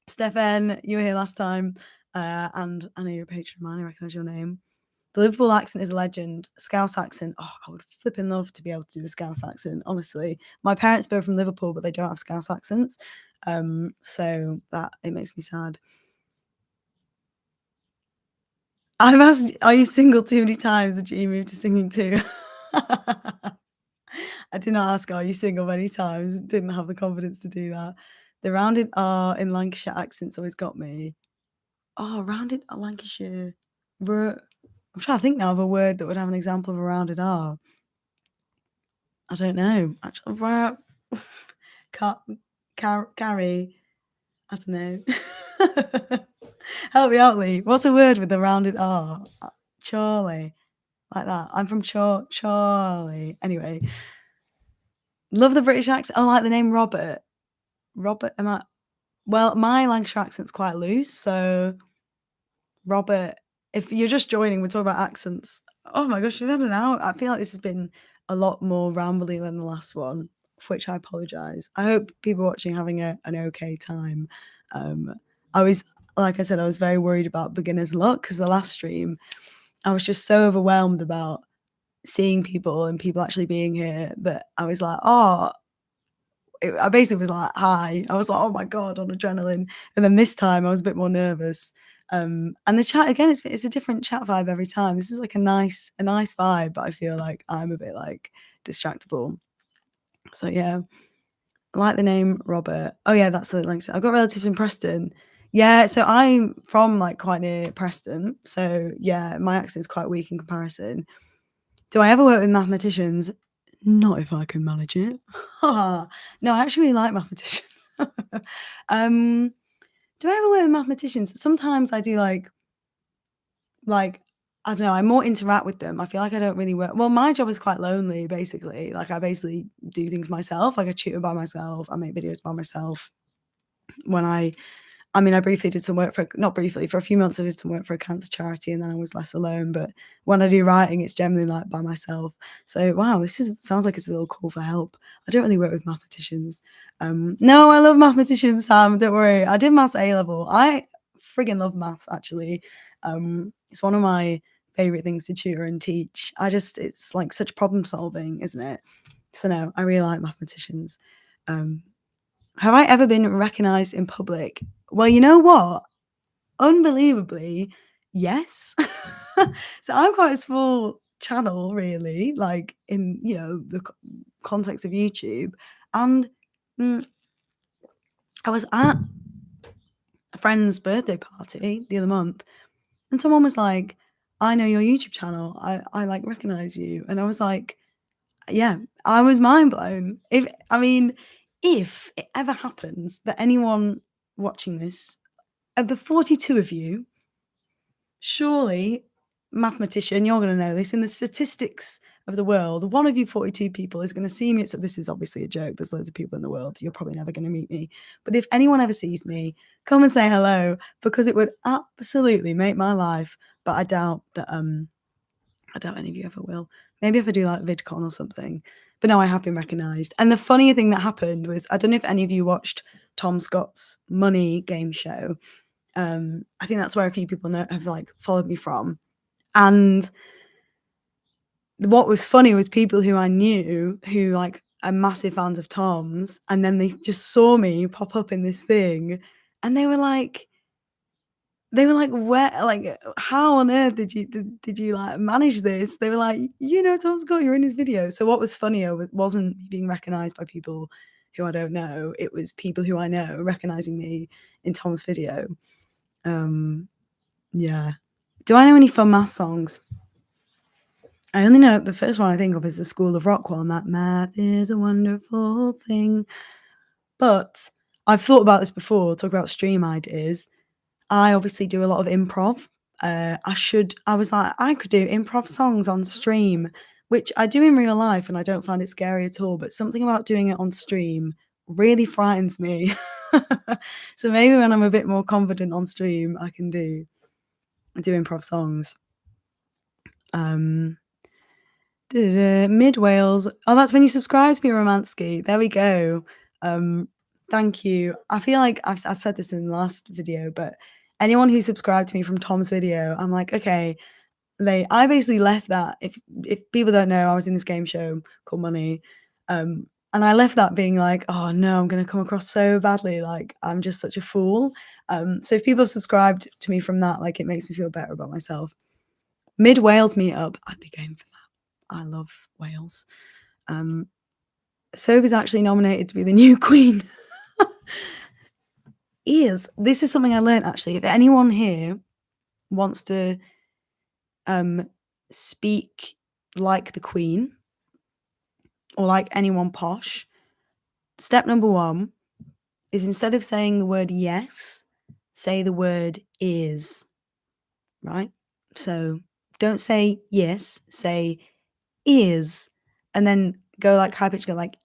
Stefan, you were here last time, and I know you're a patron of mine, I recognise your name. The Liverpool accent is a legend. Scouse accent, oh, I would flipping love to be able to do a Scouse accent, honestly. My parents are from Liverpool, but they don't have Scouse accents, so that, it makes me sad. I've asked, are you single too many times that you moved to singing too? I did not ask, are you single many times? Didn't have the confidence to do that. The rounded R in Lancashire accents always got me. Oh, rounded Lancashire. I'm trying to think now of a word that would have an example of a rounded R. I don't know. Actually, carry. I don't know. Help me out, Lee. What's a word with a rounded R? Charlie. Like that. I'm from Charlie. Anyway. Love the British accent. I like the name Robert. Robert, well, my Lancashire accent's quite loose, so Robert, if you're just joining, we're talking about accents. Oh my gosh, we've had an hour. I feel like this has been a lot more rambly than the last one, for which I apologise. I hope people watching are having an okay time. I was, like I said, I was very worried about beginner's luck because the last stream, I was just so overwhelmed about seeing people and people actually being here that I was like, oh, I basically was like, hi. I was like, oh my God, on adrenaline. And then this time I was a bit more nervous. And the chat again, it's a different chat vibe every time. This is like a nice vibe, but I feel like I'm a bit like distractible. So yeah, I like the name Robert. Oh yeah, that's the link. I've got relatives in Preston. Yeah, so I'm from like quite near Preston. So yeah, my accent's quite weak in comparison. Do I ever work with mathematicians? Not if I can manage it. No, I actually really like mathematicians. Do I ever work with mathematicians? Sometimes I do like I don't know, I more interact with them. I feel like I don't really work well, my job is quite lonely, basically. Like, I basically do things myself. Like, I tutor by myself, I make videos by myself. When I mean, I briefly did some work not briefly, for a few months I did some work for a cancer charity, and then I was less alone, but when I do writing, it's generally, like, by myself. So, wow, sounds like it's a little call for help. I don't really work with mathematicians. No, I love mathematicians, Sam, don't worry. I did maths A-level. I friggin' love maths, actually. It's one of my favourite things to tutor and teach. It's, like, such problem solving, isn't it? So, no, I really like mathematicians. Have I ever been recognised in public? Well, you know what? Unbelievably, yes. So I'm quite a small channel, really, like in the context of YouTube, and I was at a friend's birthday party the other month, and someone was like, "I know your YouTube channel. I like recognise you," and I was like, yeah, I was mind blown. If it ever happens that anyone watching this, of the 42 of you, surely, mathematician, you're going to know this, in the statistics of the world, one of you 42 people is going to see me. So this is obviously a joke. There's loads of people in the world. You're probably never going to meet me. But if anyone ever sees me, come and say hello, because it would absolutely make my life. But I doubt that any of you ever will. Maybe if I do like VidCon or something. But no, I have been recognised. And the funny thing that happened was, I don't know if any of you watched Tom Scott's Money game show. I think that's where a few people have like followed me from. And what was funny was people who I knew who like are massive fans of Tom's, and then they just saw me pop up in this thing, and they were like, where, like, how on earth did you like manage this? They were like, Tom Scott, you're in his video. So what was funnier wasn't me being recognized by people who I don't know. It was people who I know recognizing me in Tom's video. Yeah. Do I know any fun math songs? I only know the first one I think of is the School of Rock one, that math is a wonderful thing. But I've thought about this before, talk about stream ideas. I obviously do a lot of improv. I was like, I could do improv songs on stream, which I do in real life, and I don't find it scary at all. But something about doing it on stream really frightens me. So maybe when I'm a bit more confident on stream, I can do improv songs. Mid Wales. Oh, that's when you subscribe to me, Romansky. There we go. Thank you. I feel like I've said this in the last video, but anyone who subscribed to me from Tom's video, I'm like, okay, I basically left that. If people don't know, I was in this game show called Money. And I left that being like, oh no, I'm gonna come across so badly. Like, I'm just such a fool. So if people have subscribed to me from that, like, it makes me feel better about myself. Mid Wales meetup, I'd be going for that. I love Wales. Sophie's actually nominated to be the new queen. This is something I learned actually. If anyone here wants to speak like the queen or like anyone posh, step number 1 is, instead of saying the word yes, say the word is. Right? So don't say yes, say is, and then go like high pitch, go like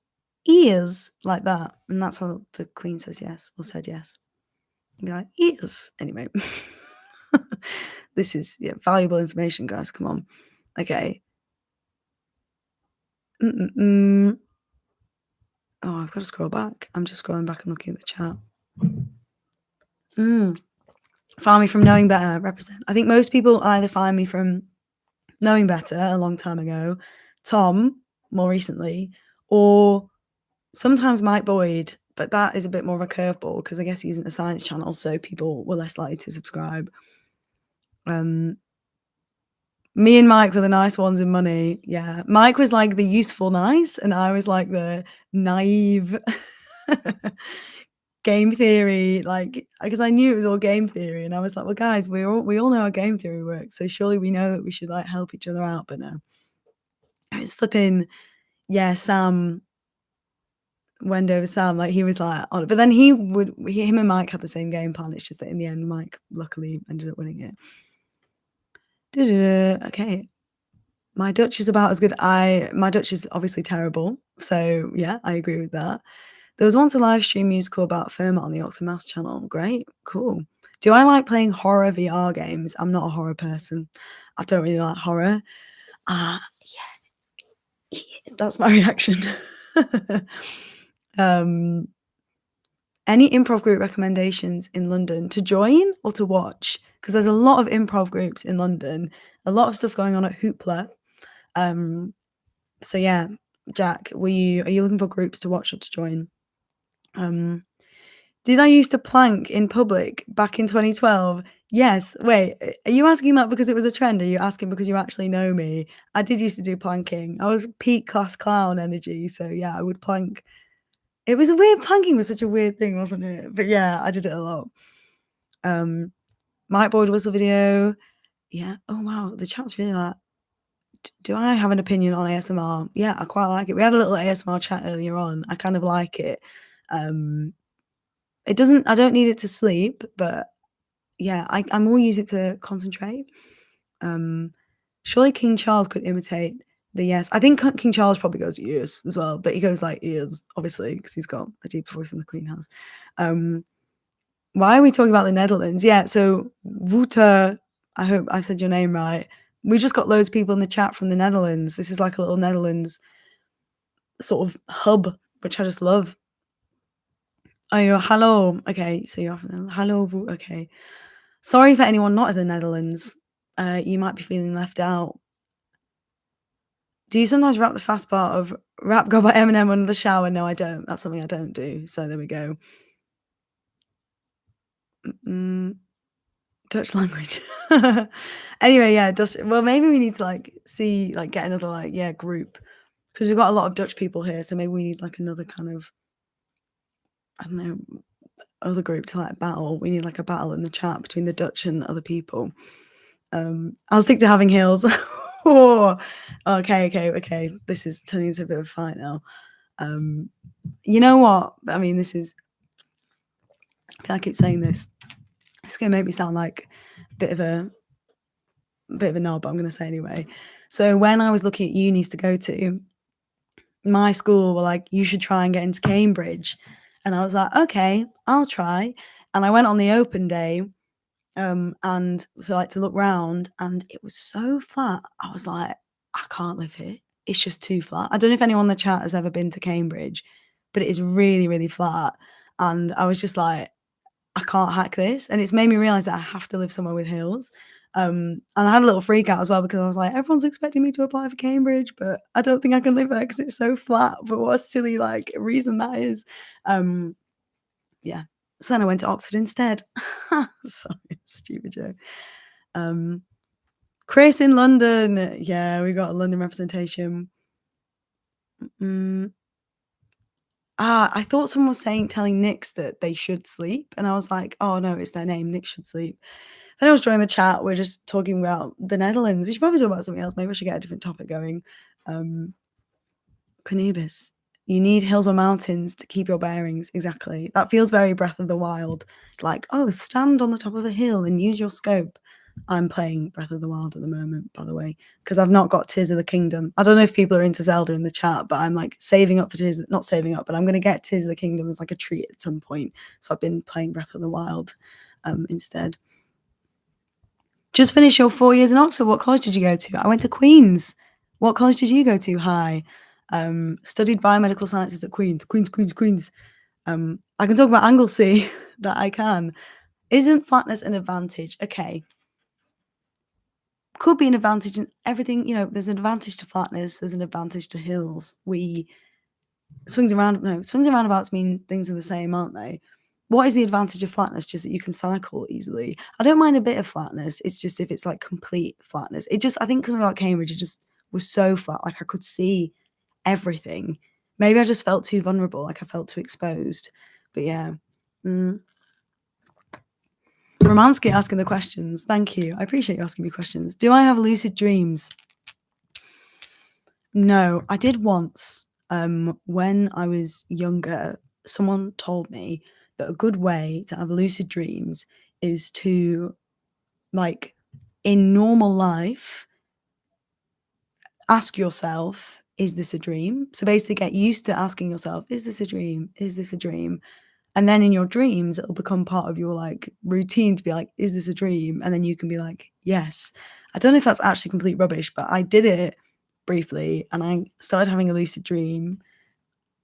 is, like that. And that's how the queen says yes, or said yes. Be like, is. Anyway. This is valuable information, guys. Come on. Okay. Oh, I've got to scroll back. I'm just scrolling back and looking at the chat. Find me from Knowing Better, represent. I think most people either find me from Knowing Better a long time ago, Tom more recently, or sometimes Mike Boyd, but that is a bit more of a curveball because I guess he isn't a science channel, so people were less likely to subscribe. Me and Mike were the nice ones in Money. Yeah. Mike was like the useful nice, and I was like the naive game theory, like, because I knew it was all game theory, and I was like, well, guys, we all know how game theory works, so surely we know that we should like help each other out. But no. I was flipping, Sam, Wendover Sam, like he was like on it. But then him and Mike had the same game plan. It's just that in the end, Mike luckily ended up winning it. Okay. My Dutch is about as good. My Dutch is obviously terrible. So yeah, I agree with that. There was once a live stream musical about Fermat on the Oxford Maths channel. Great, cool. Do I like playing horror VR games? I'm not a horror person. I don't really like horror. Yeah, that's my reaction. Any improv group recommendations in London to join or to watch? Because there's a lot of improv groups in London, a lot of stuff going on at Hoopla. So yeah, Jack, are you looking for groups to watch or to join? Did I used to plank in public back in 2012? Yes. Wait, are you asking that because it was a trend? Are you asking because you actually know me? I did used to do planking. I was peak class clown energy, so yeah, I would plank. It was a weird, planking was such a weird thing, wasn't it? But yeah, I did it a lot. Mike Boyd whistle video. Yeah. Oh wow, the chat's really like, do I have an opinion on ASMR? Yeah, I quite like it. We had a little ASMR chat earlier on. I kind of like it. It doesn't I don't need it to sleep, but yeah, I more use it to concentrate. Um, Surely King Charles could imitate the yes. I think King Charles probably goes yes as well, but he goes like ears, obviously, because he's got a deeper voice than the Queen has. Why are we talking about the Netherlands? Yeah, so Wouter, I hope I've said your name right. We just got loads of people in the chat from the Netherlands. This is like a little Netherlands sort of hub, which I just love. Oh, you're hello. Okay, so you're from hello. Okay, sorry for anyone not in the Netherlands. You might be feeling left out. Do you sometimes rap the fast part of Rap God by Eminem under the shower? No, I don't. That's something I don't do. So there we go. Dutch language. Anyway, yeah, well, maybe we need to like see, like, get another like, yeah, group, because we've got a lot of Dutch people here. So maybe we need like another kind of, I don't know, other group to like battle. We need like a battle in the chat between the Dutch and other people. I'll stick to having heels. Oh, okay. This is turning into a bit of a fight now. You know what? I mean, this is. I feel like I keep saying this. It's gonna make me sound like a bit of a knob, but I'm gonna say anyway. So when I was looking at unis to go to, my school were like, you should try and get into Cambridge. And I was like, okay, I'll try. And I went on the open day. And so like to look round, and it was so flat. I was like, I can't live here. It's just too flat. I don't know if anyone in the chat has ever been to Cambridge, but it is really, really flat. And I was just like, I can't hack this. And it's made me realize that I have to live somewhere with hills. And I had a little freak out as well, because I was like, everyone's expecting me to apply for Cambridge, but I don't think I can live there because it's so flat. But what a silly like reason that is. Yeah. So then I went to Oxford instead. Sorry, stupid joke. Chris in London. Yeah, we got a London representation. I thought someone was telling Nyx that they should sleep, and I was like, oh no, it's their name. Nyx should sleep. Then I was joining the chat. We're just talking about the Netherlands. We should probably talk about something else. Maybe I should get a different topic going. Canubis. You need hills or mountains to keep your bearings. Exactly. That feels very Breath of the Wild. Like, oh, stand on the top of a hill and use your scope. I'm playing Breath of the Wild at the moment, by the way, because I've not got Tears of the Kingdom. I don't know if people are into Zelda in the chat, but I'm like saving up for Tears, not saving up, but I'm going to get Tears of the Kingdom as like a treat at some point. So I've been playing Breath of the Wild instead. Just finished your 4 years in Oxford. What college did you go to? I went to Queen's. What college did you go to? Hi. Studied biomedical sciences at Queen's. Queen's. I can talk about Anglesey. That I can. Isn't flatness an advantage? Okay. Could be an advantage in everything. You know, there's an advantage to flatness. There's an advantage to hills. Swings and roundabouts mean things are the same, aren't they? What is the advantage of flatness? Just that you can cycle easily. I don't mind a bit of flatness. It's just if it's like complete flatness. I think something about Cambridge, it just was so flat. Like I could see everything. Maybe I just felt too vulnerable. Like I felt too exposed. But yeah. Romansky asking the questions. Thank you. I appreciate you asking me questions. Do I have lucid dreams? No, I did once. When I was younger, someone told me that a good way to have lucid dreams is to, like, in normal life, ask yourself, is this a dream? So basically get used to asking yourself, is this a dream? Is this a dream? And then in your dreams, it'll become part of your like routine to be like, is this a dream? And then you can be like, yes. I don't know if that's actually complete rubbish, but I did it briefly and I started having a lucid dream.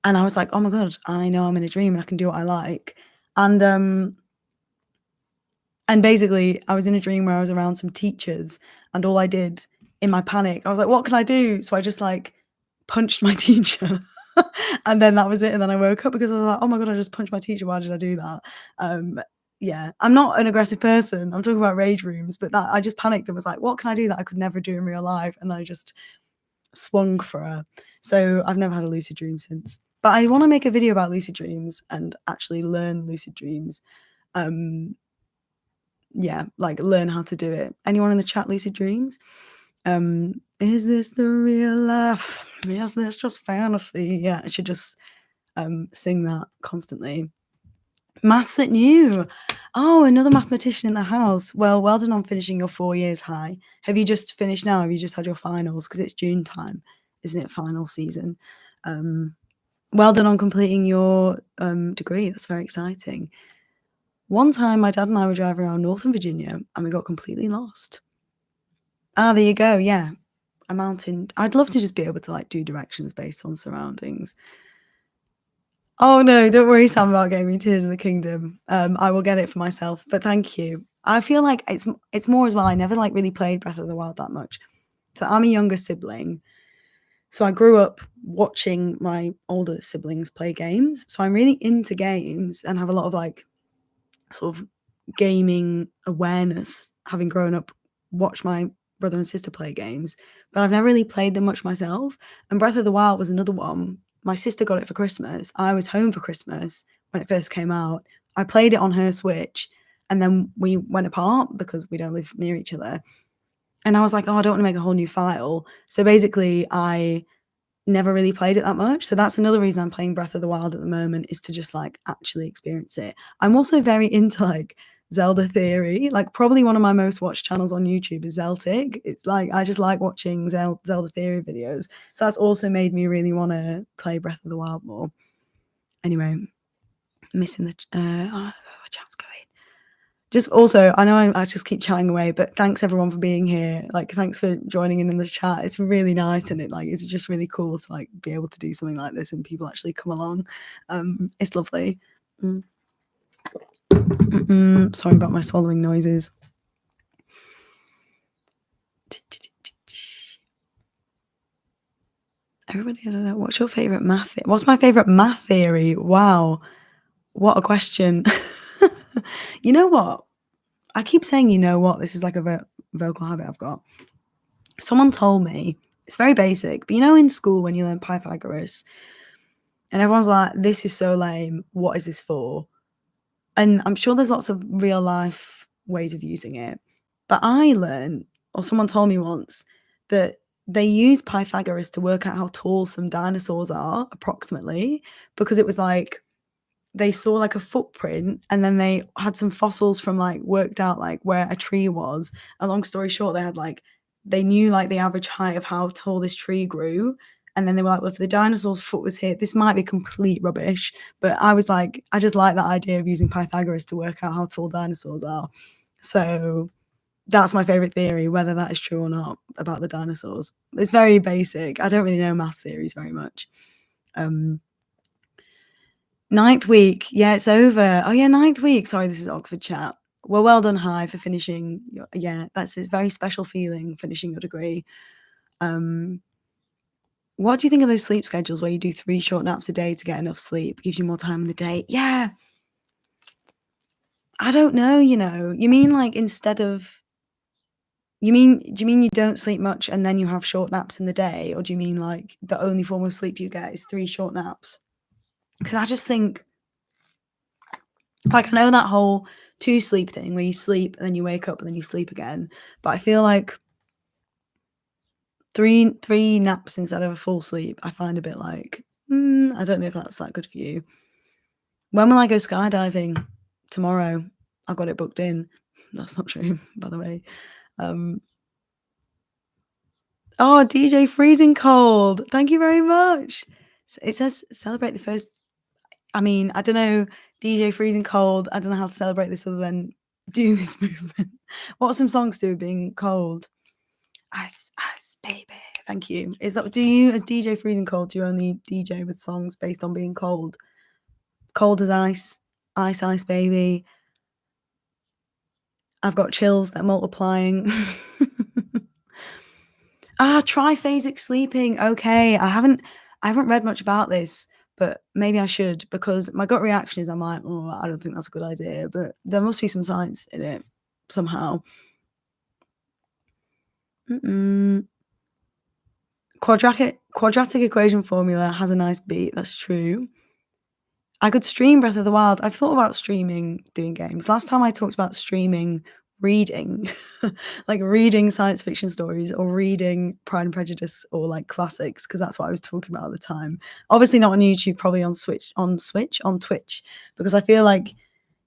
And I was like, oh my God, I know I'm in a dream and I can do what I like. And basically I was in a dream where I was around some teachers, and all I did in my panic, I was like, what can I do? So I just like punched my teacher. And then that was it. And then I woke up because I was like, oh my God, I just punched my teacher. Why did I do that? Yeah, I'm not an aggressive person. I'm talking about rage rooms, but that I just panicked and was like, what can I do that I could never do in real life? And then I just swung for her. So I've never had a lucid dream since. But I want to make a video about lucid dreams and actually learn lucid dreams. Yeah, like learn how to do it. Anyone in the chat lucid dreams? Is this the real life? Yes, that's just fantasy. Yeah, I should just sing that constantly. Maths at New. Oh, another mathematician in the house. Well done on finishing your 4 years high. Have you just finished now? Have you just had your finals? Because it's June time, isn't it? Final season. Well done on completing your degree. That's very exciting. One time, my dad and I were driving around Northern Virginia and we got completely lost. There you go. Yeah, a mountain. I'd love to just be able to like do directions based on surroundings. Oh no, don't worry, Sam, about getting me Tears of the Kingdom. I will get it for myself, but thank you. I feel like it's more as well. I never like really played Breath of the Wild that much. So I'm a younger sibling. So I grew up watching my older siblings play games. So I'm really into games and have a lot of like sort of gaming awareness, having grown up, watched my brother and sister play games, but I've never really played them much myself. And Breath of the Wild was another one. My sister got it for Christmas. I was home for Christmas when it first came out. I played it on her Switch, and then we went apart because we don't live near each other. And I was like, oh, I don't want to make a whole new file. So basically, I never really played it that much. So that's another reason I'm playing Breath of the Wild at the moment, is to just like actually experience it. I'm also very into like Zelda theory. Like probably one of my most watched channels on YouTube is Zeltic. It's like I just like watching Zelda theory videos. So that's also made me really want to play Breath of the Wild more. Anyway, missing the chat's going. Just also, I know I just keep chatting away, but thanks everyone for being here. Like, thanks for joining in the chat. It's really nice, and it's just really cool to like be able to do something like this and people actually come along. It's lovely. Sorry about my swallowing noises. Everybody, I don't know. What's your favorite math? What's my favorite math theory? Wow, what a question. You know what? I keep saying, you know what? This is like a vocal habit I've got. Someone told me, it's very basic, but you know in school when you learn Pythagoras and everyone's like, this is so lame, what is this for? And I'm sure there's lots of real life ways of using it. But I learned, or someone told me once, that they use Pythagoras to work out how tall some dinosaurs are, approximately, because it was like they saw like a footprint and then they had some fossils from like worked out like where a tree was. And long story short, they knew like the average height of how tall this tree grew. And then they were like, well, if the dinosaur's foot was here, this might be complete rubbish. But I was like, I just like that idea of using Pythagoras to work out how tall dinosaurs are. So that's my favorite theory, whether that is true or not about the dinosaurs. It's very basic. I don't really know math theories very much. Ninth week. Yeah, it's over. Oh yeah, ninth week. Sorry, this is Oxford chat. Well done, Hi, for finishing. That's a very special feeling, finishing your degree. What do you think of those sleep schedules where you do 3 short naps a day to get enough sleep? Gives you more time in the day. Yeah. I don't know, You mean like instead of do you mean you don't sleep much and then you have short naps in the day? Or do you mean like the only form of sleep you get is 3 short naps? Because I just think, like, I know that whole 2 sleep thing where you sleep and then you wake up and then you sleep again, but I feel like 3 naps instead of a full sleep, I find a bit like, I don't know if that's that good for you. When will I go skydiving? Tomorrow. I've got it booked in. That's not true, by the way. Oh, DJ Freezing Cold. Thank you very much. It says celebrate the first. I mean, I don't know, DJ Freezing Cold. I don't know how to celebrate this other than do this movement. What are some songs to do with being cold? Ice, ice, baby. Thank you. Do you, as DJ Freezing Cold, do you only DJ with songs based on being cold? Cold as ice, ice, ice, baby. I've got chills that are multiplying. Triphasic sleeping. Okay, I haven't read much about this, but maybe I should, because my gut reaction is I'm like, oh, I don't think that's a good idea, but there must be some science in it somehow. Quadratic equation formula has a nice beat. That's true. I could stream Breath of the Wild. I've thought about streaming, doing games. Last time I talked about streaming reading, like reading science fiction stories or reading Pride and Prejudice or like classics, because that's what I was talking about at the time. Obviously not on YouTube, probably on Twitch, because I feel like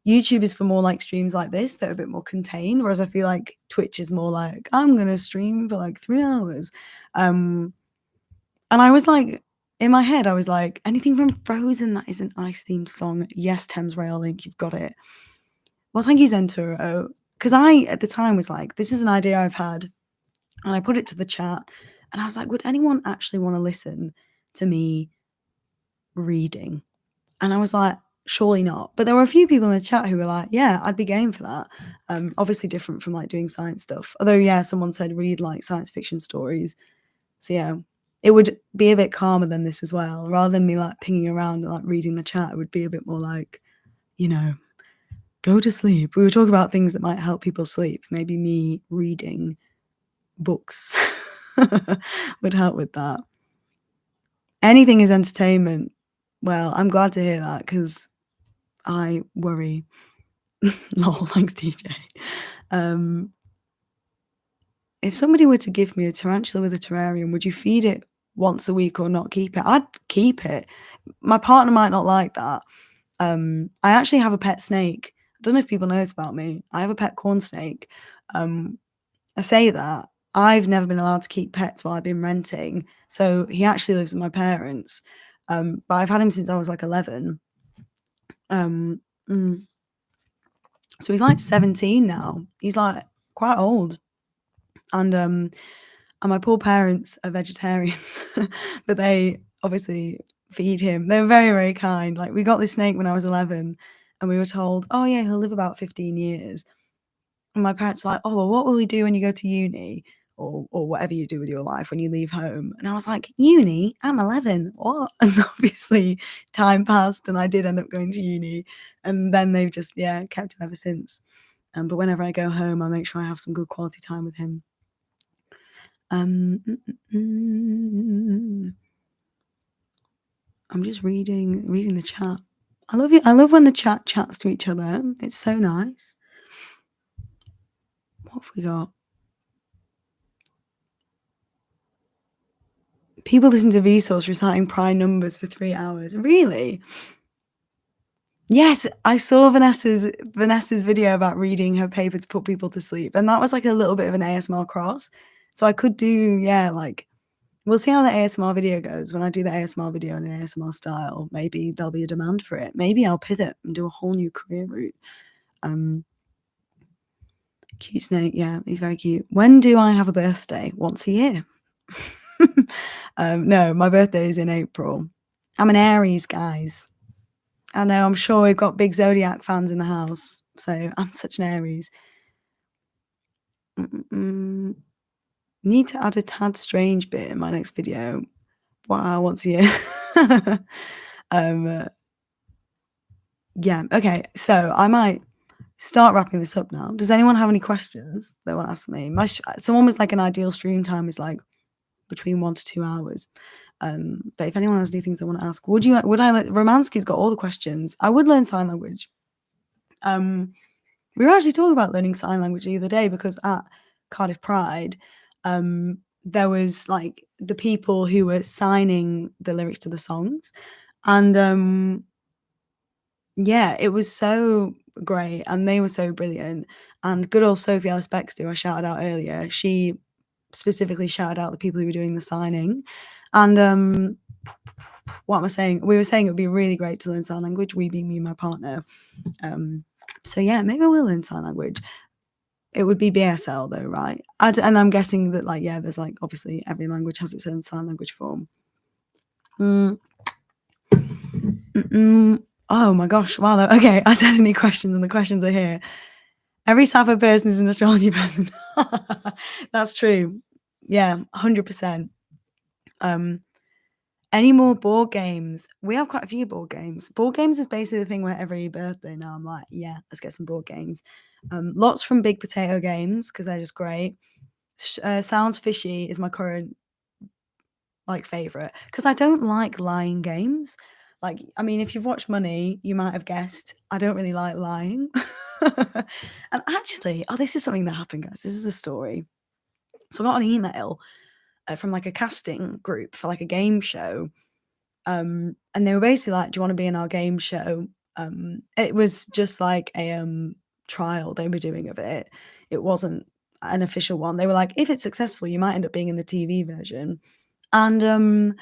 YouTube is for more like streams like this that are a bit more contained, whereas I feel like Twitch is more like I'm gonna stream for like 3 hours. And I was like, in my head, I was like, anything from Frozen that is an ice themed song. Yes, Thames Rail Link, you've got it. Well, thank you, Zenturo. Because I, at the time, was like, this is an idea I've had. And I put it to the chat. And I was like, would anyone actually want to listen to me reading? And I was like, surely not. But there were a few people in the chat who were like, yeah, I'd be game for that. Obviously different from like doing science stuff. Although, yeah, someone said read like science fiction stories. So, yeah, it would be a bit calmer than this as well. Rather than me like pinging around and like reading the chat, it would be a bit more like, you know, go to sleep. We were talking about things that might help people sleep. Maybe me reading books would help with that. Anything is entertainment. Well, I'm glad to hear that because I worry. Lol, thanks, DJ. If somebody were to give me a tarantula with a terrarium, would you feed it once a week or not keep it? I'd keep it. My partner might not like that. I actually have a pet snake. I don't know if people know this about me. I have a pet corn snake. I say that. I've never been allowed to keep pets while I've been renting. So he actually lives with my parents. But I've had him since I was like 11. So he's like 17 now. He's like quite old. And my poor parents are vegetarians, but they obviously feed him. They're very, very kind. Like we got this snake when I was 11 and we were told, oh yeah, he'll live about 15 years. And my parents were like, oh, well, what will we do when you go to uni or whatever you do with your life when you leave home? And I was like, uni? I'm 11. What? And obviously time passed and I did end up going to uni. And then they've just, yeah, kept him ever since. But whenever I go home, I make sure I have some good quality time with him. I'm just reading the chat. I love you. I love when the chat chats to each other. It's so nice. What have we got? People listen to Vsauce reciting prime numbers for 3 hours. Really? Yes, I saw Vanessa's video about reading her paper to put people to sleep, and that was like a little bit of an ASMR cross. So I could do, yeah, like we'll see how the ASMR video goes. When I do the ASMR video in an ASMR style, maybe there'll be a demand for it. Maybe I'll pivot and do a whole new career route. Cute snake, yeah, he's very cute. When do I have a birthday? Once a year. No, my birthday is in April. I'm an Aries, guys. I know, I'm sure we've got big Zodiac fans in the house. So I'm such an Aries. Need to add a tad strange bit in my next video. Wow, once a year. Yeah, okay. So I might start wrapping this up now. Does anyone have any questions they want to ask me? Someone was like an ideal stream time is like between 1 to 2 hours. But if anyone has any things they want to ask, would I like Romansky's got all the questions. I would learn sign language. We were actually talking about learning sign language the other day because at Cardiff Pride, there was like the people who were signing the lyrics to the songs. And yeah, it was so great and they were so brilliant. And good old Sophie Ellis Bextor, who I shouted out earlier, she specifically shouted out the people who were doing the signing. And what am I saying? We were saying it would be really great to learn sign language, we being me and my partner. So yeah, maybe I will learn sign language. It would be BSL though, right? And I'm guessing that like, yeah, there's like obviously every language has its own sign language form. Oh my gosh, wow. Okay, I said any questions and the questions are here. Every Sappho person is an astrology person. That's true. Yeah, 100%. Any more board games? We have quite a few board games. Board games is basically the thing where every birthday now I'm like, yeah, let's get some board games. Lots from Big Potato Games because they're just great. Sounds Fishy is my current like favorite because I don't like lying games. Like, I mean, if you've watched Money, you might have guessed I don't really like lying. And actually, this is something that happened, guys. This is a story. So I got an email from like a casting group for like a game show. And they were basically like, "Do you want to be in our game show?" It was just like a trial they were doing of it. It wasn't an official one. They were like, "If it's successful, you might end up being in the TV version." And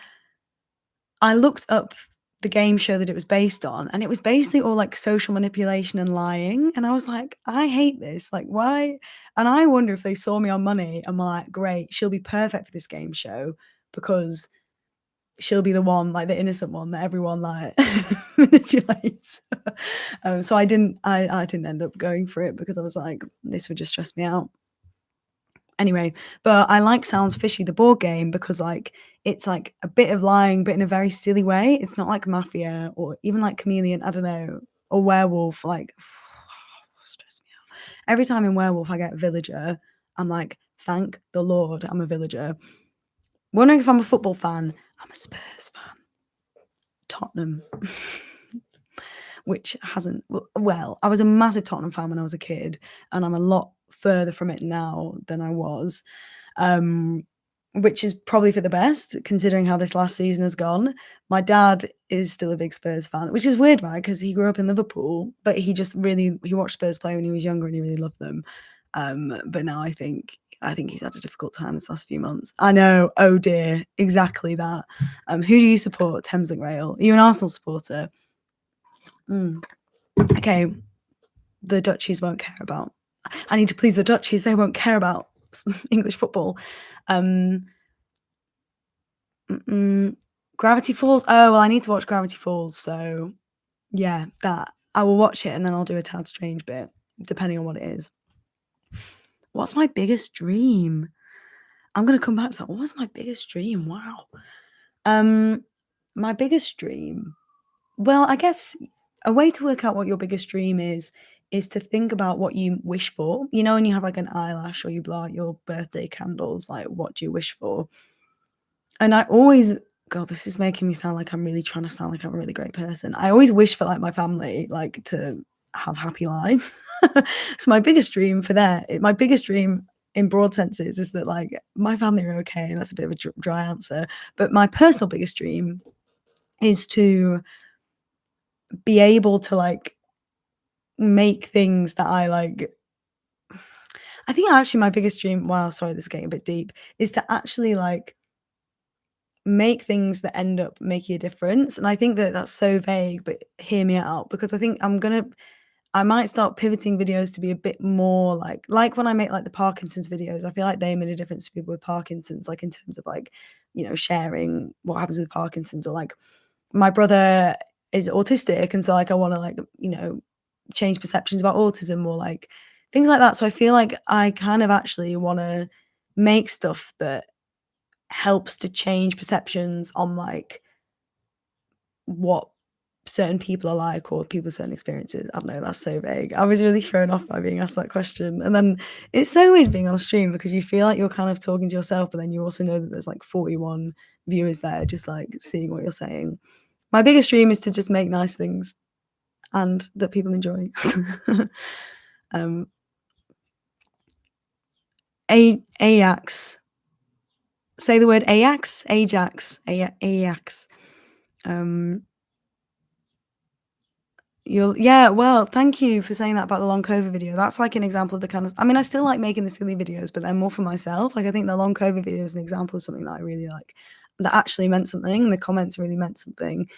I looked up the game show that it was based on, and it was basically all like social manipulation and lying. And I was like, I hate this. Like, why? And I wonder if they saw me on Money and were like, great, she'll be perfect for this game show because she'll be the one, like the innocent one that everyone like manipulates. So I didn't end up going for it because I was like, this would just stress me out. Anyway, but I like Sounds Fishy, the board game, because like it's like a bit of lying, but in a very silly way. It's not like Mafia or even like Chameleon, I don't know, or Werewolf. Like, stress me out. Every time in Werewolf I get Villager, I'm like, thank the Lord, I'm a Villager. Wondering if I'm a football fan. I'm a Spurs fan. Tottenham. Which hasn't, well, I was a massive Tottenham fan when I was a kid, and I'm a lot further from it now than I was, which is probably for the best considering how this last season has gone. My dad is still a big Spurs fan, which is weird, right? Because he grew up in Liverpool, but he watched Spurs play when he was younger and he really loved them. But now I think he's had a difficult time this last few months. I know. Oh dear, exactly that. Who do you support? Thameslink Rail. Are you an Arsenal supporter? Okay, the Dutchies won't care about. I need to please the Dutchies. They won't care about English football. Gravity Falls. Oh well, I need to watch Gravity Falls. So yeah, that I will watch it and then I'll do a Tad Strange bit, depending on what it is. What's my biggest dream? I'm gonna come back to that. What was my biggest dream? Wow. My biggest dream. Well, I guess a way to work out what your biggest dream is to think about what you wish for. You know, when you have like an eyelash or you blow out your birthday candles, like what do you wish for? And I always, God, this is making me sound like I'm really trying to sound like I'm a really great person. I always wish for like my family, like to have happy lives. So my biggest dream in broad senses is that like my family are okay, and that's a bit of a dry answer. But my personal biggest dream is to be able to like make things that I like. I think actually my biggest dream, wow, sorry, this is getting a bit deep, is to actually like make things that end up making a difference. And I think that that's so vague, but hear me out, because I think I might start pivoting videos to be a bit more like when I make like the Parkinson's videos, I feel like they made a difference to people with Parkinson's, like in terms of like, you know, sharing what happens with Parkinson's, or like my brother is autistic. And so like, I want to like, you know, change perceptions about autism or like things like that. So I feel like I kind of actually want to make stuff that helps to change perceptions on like what certain people are like, or people with certain experiences. I don't know, that's so vague. I was really thrown off by being asked that question. And then it's so weird being on stream because you feel like you're kind of talking to yourself, but then you also know that there's like 41 viewers there just like seeing what you're saying. My biggest dream is to just make nice things and that people enjoy. Ajax. Say the word Ajax. Ajax. Ajax. Yeah, well, thank you for saying that about the long COVID video. That's like an example of the kind of, I mean, I still like making the silly videos, but they're more for myself. Like, I think the long COVID video is an example of something that I really like, that actually meant something, and the comments really meant something.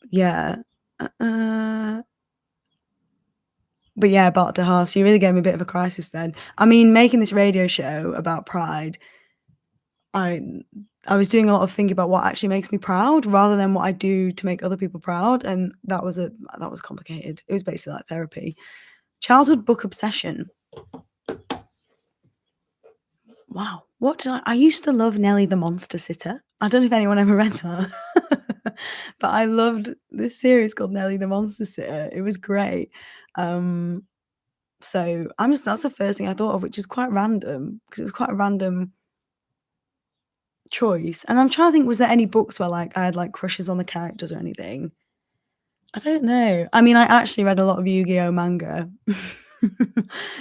Yeah. But yeah, Bart de Haas, you really gave me a bit of a crisis then. I mean, making this radio show about Pride, I was doing a lot of thinking about what actually makes me proud rather than what I do to make other people proud, and that was complicated. It was basically like therapy. Childhood book obsession. Wow. I used to love Nellie the Monster Sitter. I don't know if anyone ever read that. But I loved this series called Nellie the Monster Sitter. It was great. So that's the first thing I thought of, which is quite random because it was quite a random choice. And I'm trying to think, was there any books where, like, I had, like, crushes on the characters or anything? I don't know. I mean, I actually read a lot of Yu-Gi-Oh! Manga.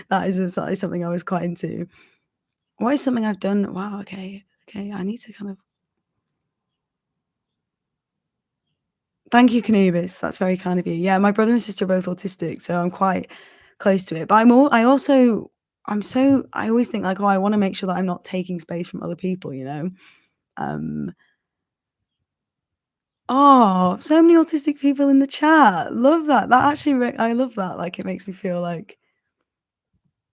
That is something I was quite into. What is something I've done? Wow, okay. Okay, I need to kind of Thank you, Canubis. That's very kind of you. Yeah, my brother and sister are both autistic, so I'm quite close to it. But I also I always think like, oh, I want to make sure that I'm not taking space from other people, you know? Um, oh, so many autistic people in the chat. Love that. That actually I love that. Like it makes me feel like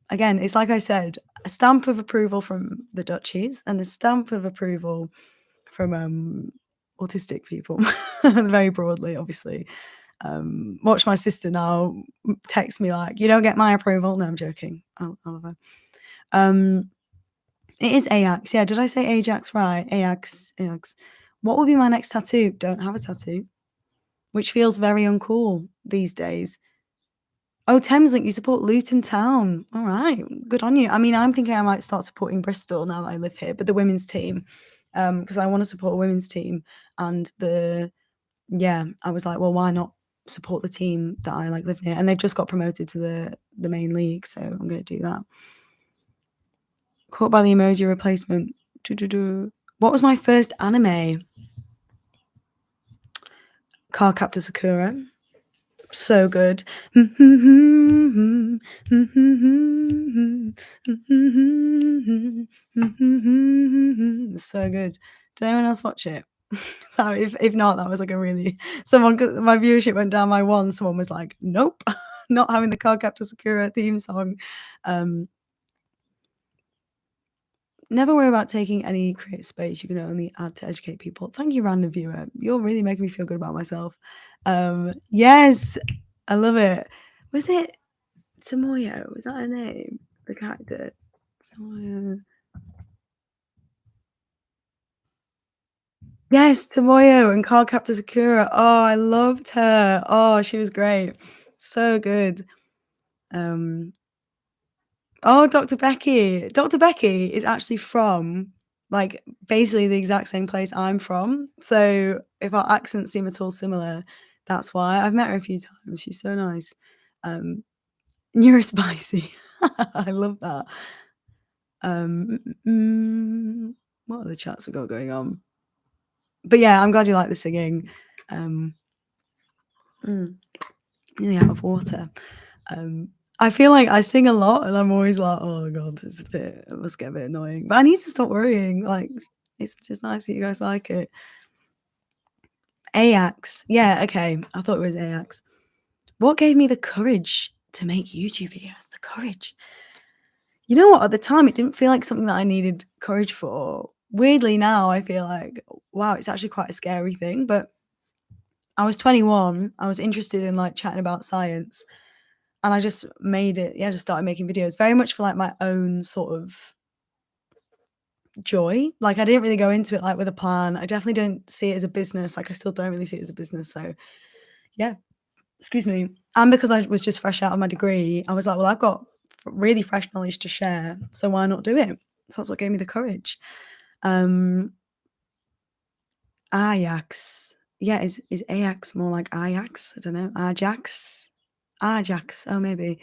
again, it's like I said, a stamp of approval from the Dutchies and a stamp of approval from autistic people. Very broadly, obviously. Watch my sister now text me like, "You don't get my approval." No, I'm joking. I love her. It is Ajax. Yeah, did I say Ajax right? Ajax, Ajax. What would be my next tattoo? Don't have a tattoo, which feels very uncool these days. Oh, Thameslink, you support Luton Town. All right, good on you. I mean, I'm thinking I might start supporting Bristol now that I live here, but the women's team, because I want to support a women's team. And I was like, well, why not support the team that I like live near? And they've just got promoted to the main league, so I'm going to do that. Caught by the emoji replacement. What was my first anime? Cardcaptor Sakura. So good. So good. Did anyone else watch it? If not, that was like a really my viewership went down by one. Someone was like, "Nope, not having the Cardcaptor Sakura theme song." Never worry about taking any creative space. You can only add to educate people. Thank you, random viewer. You're really making me feel good about myself. Yes, I love it. Was it Tomoyo? Was that her name? The character? Tomoyo. Yes, Tomoyo and Cardcaptor Sakura. Oh, I loved her. Oh, she was great. So good. Oh, Dr. Becky. Dr. Becky is actually from, like, basically the exact same place I'm from. So if our accents seem at all similar, that's why. I've met her a few times. She's so nice. Neurospicy. I love that. What other chats we got going on? But yeah, I'm glad you like the singing. Nearly out of water. I feel like I sing a lot and I'm always like, "Oh god, it must get a bit annoying." But I need to stop worrying, like, it's just nice that you guys like it. Ajax. Yeah, okay. I thought it was Ajax. What gave me the courage to make YouTube videos? The courage. You know what? At the time, it didn't feel like something that I needed courage for. Weirdly now, I feel like, wow, it's actually quite a scary thing, but I was 21, I was interested in, like, chatting about science, and I just made it just started making videos very much for, like, my own sort of joy. Like, I didn't really go into it, like, with a plan. I definitely don't see it as a business, like, I still don't really see it as a business, so yeah, excuse me. And because I was just fresh out of my degree, I was like, "Well, I've got really fresh knowledge to share, so why not do it?" So that's what gave me the courage. Ajax. Yeah, is Ajax more like Ajax? I don't know. Ajax? Ajax. Oh, maybe.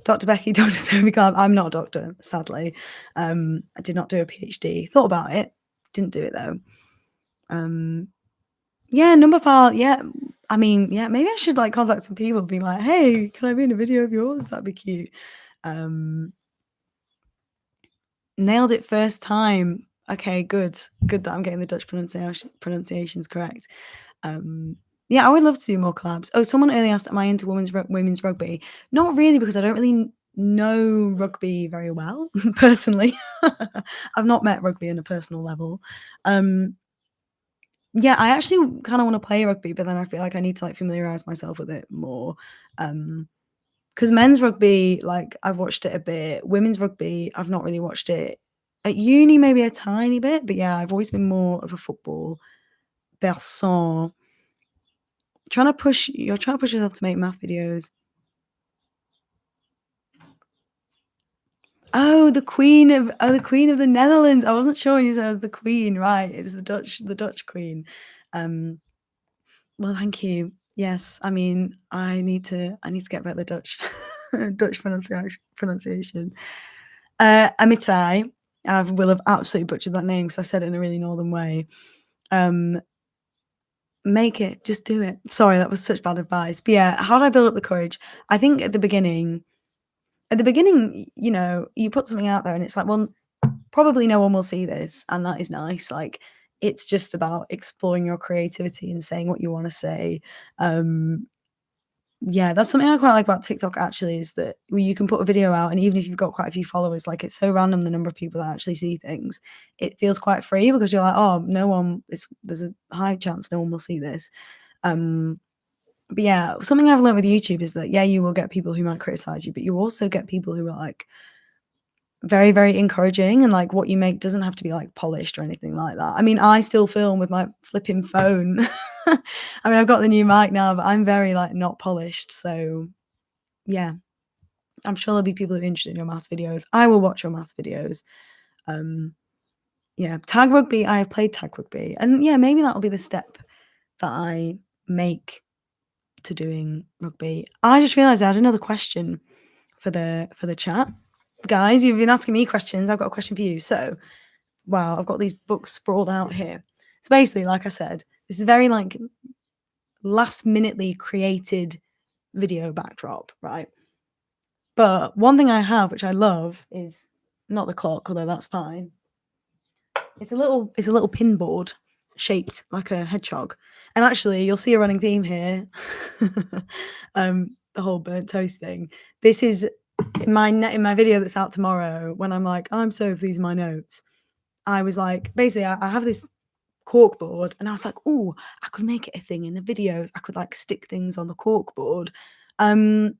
Dr. Becky, Dr. Sophie Club. I'm not a doctor, sadly. I did not do a PhD. Thought about it. Didn't do it though. Yeah, Numberphile. Yeah, I mean, yeah, maybe I should like contact some people, be like, "Hey, can I be in a video of yours? That'd be cute." Nailed it first time. Okay, good. Good that I'm getting the Dutch pronunciations correct. Yeah, I would love to do more collabs. Oh, someone earlier asked, "Am I into women's rugby?" Not really, because I don't really know rugby very well personally. I've not met rugby on a personal level. Yeah, I actually kind of want to play rugby, but then I feel like I need to like familiarize myself with it more. Because men's rugby, like I've watched it a bit. Women's rugby, I've not really watched it. At uni, maybe a tiny bit, but yeah, I've always been more of a football person. You're trying to push yourself to make math videos. Oh, the Queen of the Netherlands. I wasn't sure when you said it was the Queen, right? It's the Dutch Queen. Um, well, thank you. Yes, I mean, I need to get better at the Dutch Dutch pronunciation. Amitai, I will have absolutely butchered that name because I said it in a really northern way. Um, Make it, just do it. Sorry, that was such bad advice. But yeah, how do I build up the courage? I think at the beginning, you put something out there and it's like, well, probably no one will see this, and that is nice. Like, it's just about exploring your creativity and saying what you want to say. Um, yeah, that's something I quite like about TikTok actually, is that you can put a video out, and even if you've got quite a few followers, like, it's so random the number of people that actually see things. It feels quite free because you're like, oh, no one. There's a high chance no one will see this. Um, but yeah, something I've learned with YouTube is that, yeah, you will get people who might criticize you, but you also get people who are like very, very encouraging, and like what you make doesn't have to be like polished or anything like that. I mean, I still film with my flipping phone. I mean, I've got the new mic now, but I'm very like not polished. So yeah, I'm sure there'll be people who are interested in your maths videos. I will watch your maths videos. Um, yeah, tag rugby. I have played tag rugby, and yeah, maybe that'll be the step that I make to doing rugby. I just realized I had another question for the chat. Guys, you've been asking me questions. I've got a question for you. So, wow, I've got these books sprawled out here. So basically, like I said, this is very like last minutely created video backdrop, right? But one thing I have, which I love, is not the clock, although that's fine. It's a little pin board shaped like a hedgehog. And actually, you'll see a running theme here. The whole burnt toast thing. This is in my video that's out tomorrow, when I'm like, I'm so these are my notes. I was like, basically, I have this cork board, and I was like, oh, I could make it a thing in the videos. I could like stick things on the cork board. And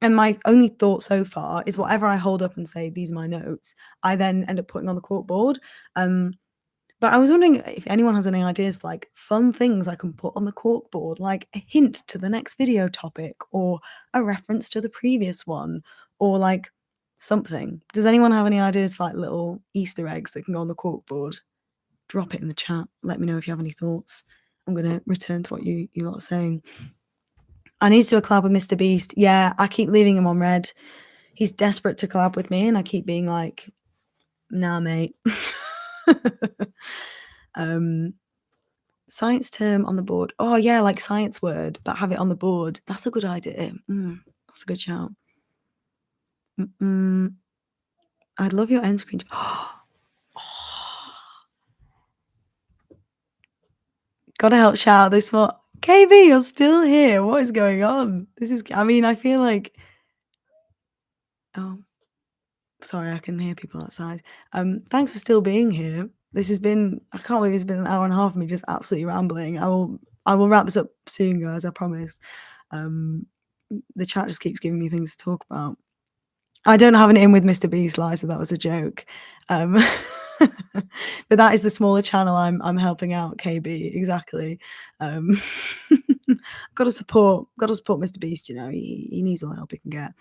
my only thought so far is whatever I hold up and say, these are my notes, I then end up putting on the cork board. But I was wondering if anyone has any ideas for like fun things I can put on the cork board, like a hint to the next video topic, or a reference to the previous one, or like something. Does anyone have any ideas for like little Easter eggs that can go on the cork board? Drop it in the chat. Let me know if you have any thoughts. I'm gonna return to what you lot are saying. I need to do a collab with Mr. Beast. Yeah, I keep leaving him on red. He's desperate to collab with me, and I keep being like, nah, mate. Science term on the board. Oh yeah, like science word, but have it on the board. That's a good idea. That's a good shout. I'd love your end screen to Gotta help shout out this one. KB, you're still here. What is going on? I mean, I feel like, oh, sorry, I can hear people outside. Thanks for still being here. I can't believe it's been an hour and a half of me just absolutely rambling. I will wrap this up soon, guys, I promise. The chat just keeps giving me things to talk about. I don't have an in with Mr. Beast, Liza, that was a joke. But that is the smaller channel I'm helping out, KB, exactly. Gotta support Mr. Beast, he needs all the help he can get.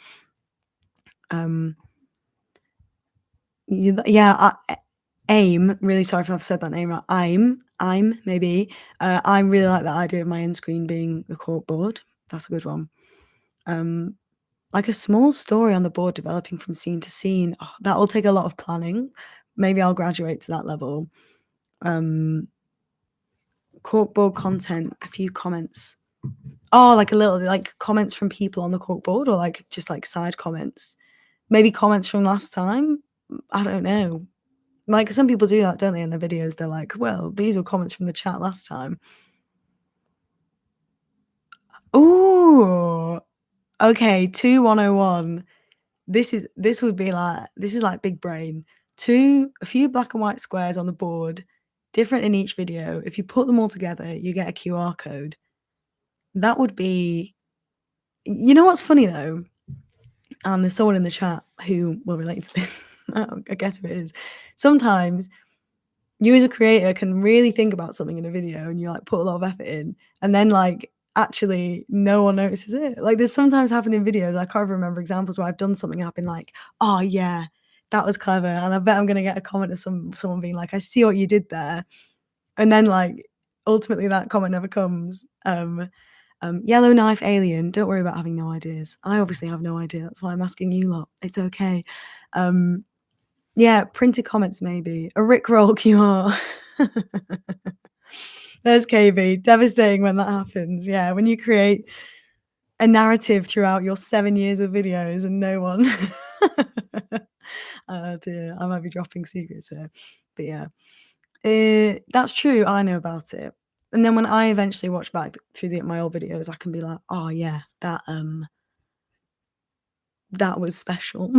AIM, really sorry if I've said that name right. I'm maybe. I really like that idea of my end screen being the cork board. That's a good one. Like a small story on the board developing from scene to scene. Oh, that will take a lot of planning. Maybe I'll graduate to that level. Corkboard content, a few comments. Oh, like a little like comments from people on the corkboard, or like just like side comments. Maybe comments from last time. I don't know. Like some people do that, don't they, in their videos? They're like, well, these are comments from the chat last time. Ooh. Okay, 2101. This is like big brain. A few black and white squares on the board, different in each video. If you put them all together, you get a QR code. That would be, you know what's funny though? And there's someone in the chat who will relate to this. I guess it is. Sometimes you as a creator can really think about something in a video and you like put a lot of effort in, and then like actually no one notices it. Like there's sometimes happened in videos, I can't remember examples where I've done something and I've been like, oh yeah, that was clever, and I bet I'm gonna get a comment of someone being like, "I see what you did there," and then, like, ultimately that comment never comes. Yellow Knife Alien, don't worry about having no ideas. I obviously have no idea, that's why I'm asking you lot. It's okay. Yeah, printed comments maybe. A Rickroll QR. There's KB. Devastating when that happens. Yeah, when you create a narrative throughout your 7 years of videos and no one oh dear, I might be dropping secrets here. But yeah. That's true, I know about it. And then when I eventually watch back through my old videos, I can be like, "Oh yeah, that was special."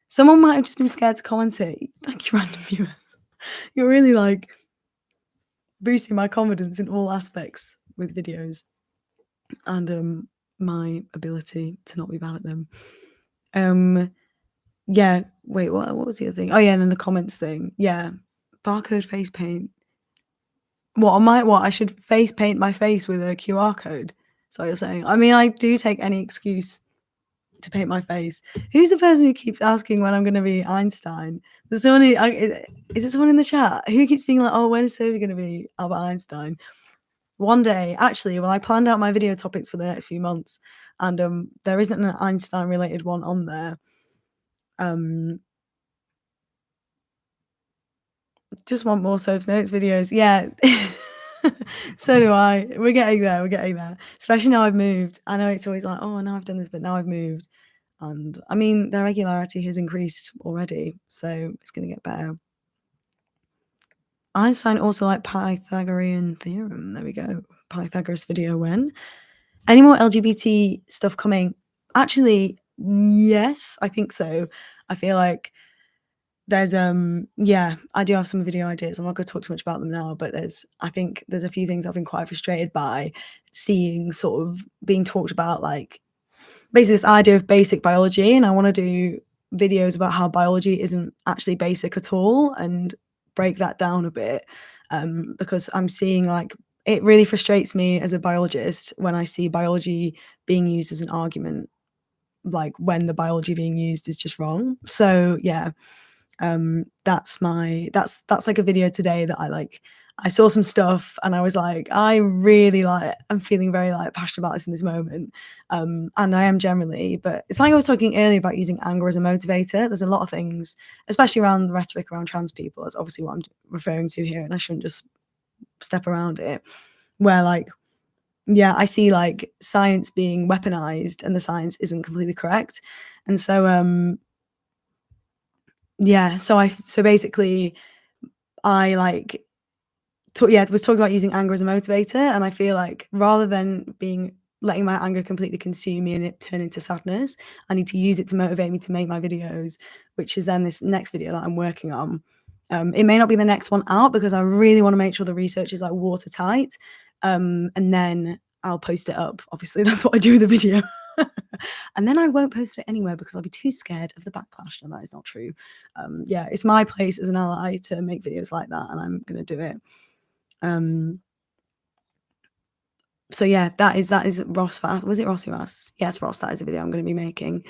Someone might have just been scared to comment it. Thank you, random viewer. You're really, like, boosting my confidence in all aspects with videos and, my ability to not be bad at them. Yeah, wait, what was the other thing? Oh, yeah, and then the comments thing. Yeah, barcode face paint. What, I should face paint my face with a QR code? Is that what you're saying? I mean, I do take any excuse to paint my face. Who's the person who keeps asking when I'm gonna be Einstein? There's someone who is it someone in the chat? Who keeps being like, "Oh, when is Sophie gonna be Albert Einstein?" One day, actually, well, I planned out my video topics for the next few months, and, there isn't an Einstein-related one on there. Just want more Soph's Notes videos. Yeah. So do I. We're getting there, we're getting there. Especially now I've moved. I know it's always like, "Oh, now I've done this," but now I've moved. And, I mean, the regularity has increased already, so it's gonna get better. Einstein also liked Pythagorean theorem. There we go. Pythagoras video when? Any more LGBT stuff coming? Actually, yes, I think so. I feel like there's yeah, I do have some video ideas. I'm not gonna talk too much about them now, but I think there's a few things I've been quite frustrated by seeing sort of being talked about, like basically this idea of basic biology, and I wanna do videos about how biology isn't actually basic at all and break that down a bit, because I'm seeing, like it really frustrates me as a biologist when I see biology being used as an argument, like, when the biology being used is just wrong. So, yeah, that's like a video today that I saw some stuff and I was like, I really I'm feeling very like passionate about this in this moment. And I am generally, but it's like I was talking earlier about using anger as a motivator. There's a lot of things, especially around the rhetoric around trans people. That's obviously what I'm referring to here, and I shouldn't just step around it. Where like, yeah, I see like science being weaponized and the science isn't completely correct. And so yeah, so basically I was talking about using anger as a motivator, and I feel like rather than letting my anger completely consume me and it turn into sadness, I need to use it to motivate me to make my videos, which is then this next video that I'm working on. It may not be the next one out because I really want to make sure the research is like watertight, and then I'll post it up. Obviously, that's what I do with the video. And then I won't post it anywhere because I'll be too scared of the backlash, and that is not true. Yeah, it's my place as an ally to make videos like that, and I'm gonna do it. So yeah, that is Ross. Was it Ross who asked? Yes, Ross. That is a video I'm going to be making.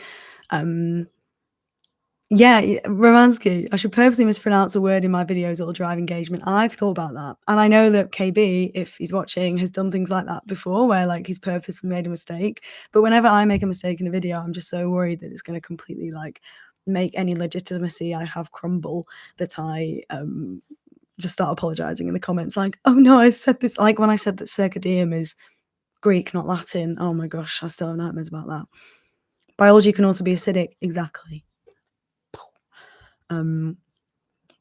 Yeah, Romansky. I should purposely mispronounce a word in my videos that'll drive engagement. I've thought about that, and I know that KB, if he's watching, has done things like that before, where like he's purposely made a mistake. But whenever I make a mistake in a video, I'm just so worried that it's going to completely like make any legitimacy I have crumble. That I just start apologizing in the comments, like, "Oh no, I said this." Like when I said that Circa Diem is Greek, not Latin. Oh my gosh, I still have nightmares about that. Biology can also be acidic. Exactly.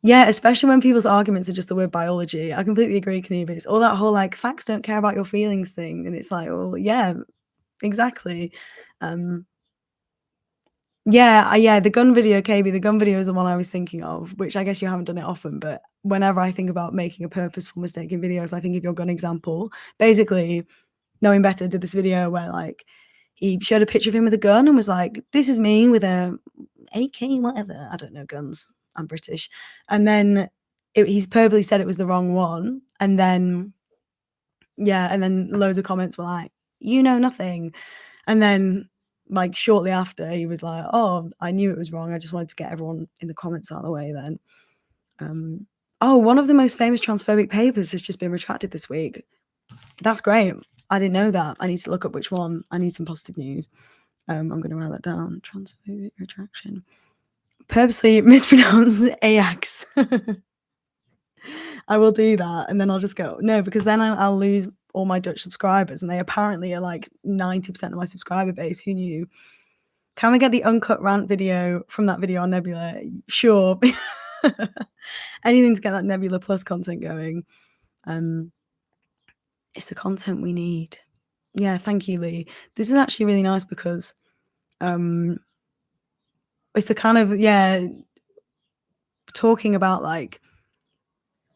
Yeah, especially when people's arguments are just the word biology. I completely agree, Canibus. All that whole like facts don't care about your feelings thing, and it's like, well, yeah, exactly. Yeah, the gun video, KB, the gun video is the one I was thinking of, which I guess you haven't done it often, but whenever I think about making a purposeful mistake in videos, I think of your gun example. Basically, Knowing Better did this video where like he showed a picture of him with a gun and was like, "This is me with a AK, whatever." I don't know guns. I'm British. And then he's purposely said it was the wrong one. And then yeah, and then loads of comments were like, "You know nothing." And then like shortly after, he was like, "Oh, I knew it was wrong. I just wanted to get everyone in the comments out of the way then." Oh, one of the most famous transphobic papers has just been retracted this week. That's great. I didn't know that. I need to look up which one. I need some positive news. I'm going to write that down. Transphobic retraction. Purposely mispronounced AX. I will do that, and then I'll just go, no, because then I'll lose all my Dutch subscribers, and they apparently are like 90% of my subscriber base. Who knew? Can we get the uncut rant video from that video on Nebula? Sure. Anything to get that Nebula Plus content going. It's the content we need. Yeah, thank you, Lee. This is actually really nice because it's the kind of, talking about like,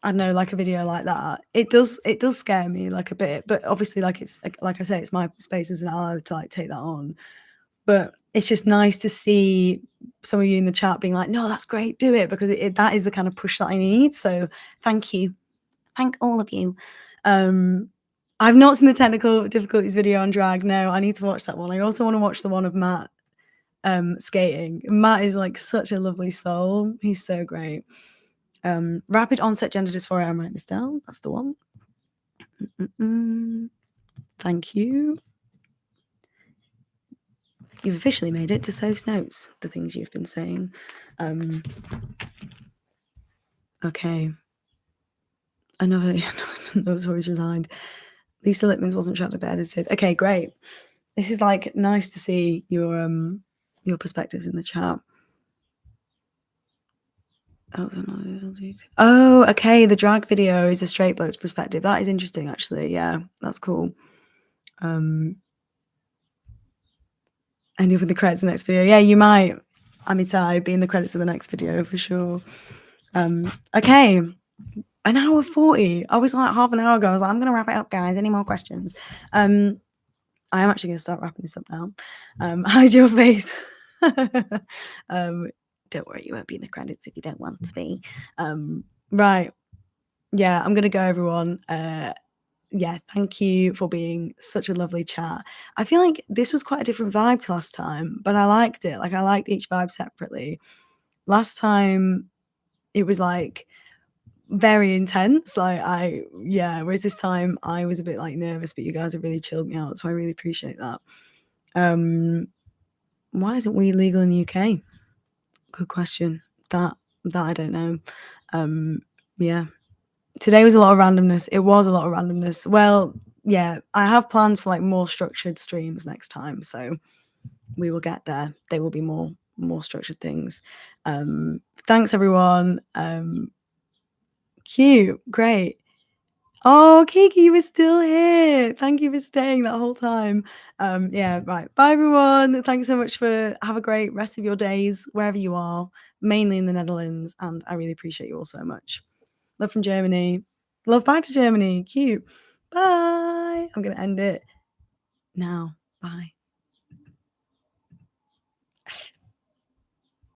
I don't know, like a video like that. It does scare me like a bit, but obviously like it's like I say, it's my space as an ally to like take that on. But it's just nice to see some of you in the chat being like, no, that's great, do it, because that is the kind of push that I need. So thank you. Thank all of you. I've not seen the technical difficulties video on drag. No, I need to watch that one. I also want to watch the one of Matt skating. Matt is like such a lovely soul. He's so great. Rapid onset gender dysphoria. I'm writing this down. That's the one. Thank you. You've officially made it to Soph's notes, the things you've been saying. Okay. Another story's resigned. Lisa Lippman's wasn't shot but edited. Okay, great. This is like nice to see your perspectives in the chat. Oh, okay. The drag video is a straight bloke's perspective. That is interesting, actually. Yeah, that's cool. And you're in the credits of the next video. Yeah, you might, Amitai, be in the credits of the next video for sure. Okay. An hour 40. I was like half an hour ago. I was like, I'm gonna wrap it up, guys. Any more questions? I am actually gonna start wrapping this up now. How's your face? Don't worry, you won't be in the credits if you don't want to be. Right. Yeah, I'm gonna go, everyone. Yeah, thank you for being such a lovely chat. I feel like this was quite a different vibe to last time, but I liked it. Like I liked each vibe separately. Last time it was like very intense. Whereas this time I was a bit like nervous, but you guys have really chilled me out. So I really appreciate that. Why isn't weed legal in the UK? Good question. That I don't know. Yeah. Today was a lot of randomness. It was a lot of randomness. Well, yeah, I have plans for like more structured streams next time. So we will get there. They will be more structured things. Thanks everyone. Cute. Great. Oh, Kiki, you were still here. Thank you for staying that whole time. Yeah, right. Bye, everyone. Thanks so much have a great rest of your days, wherever you are, mainly in the Netherlands. And I really appreciate you all so much. Love from Germany. Love back to Germany. Cute. Bye. I'm going to end it now. Bye.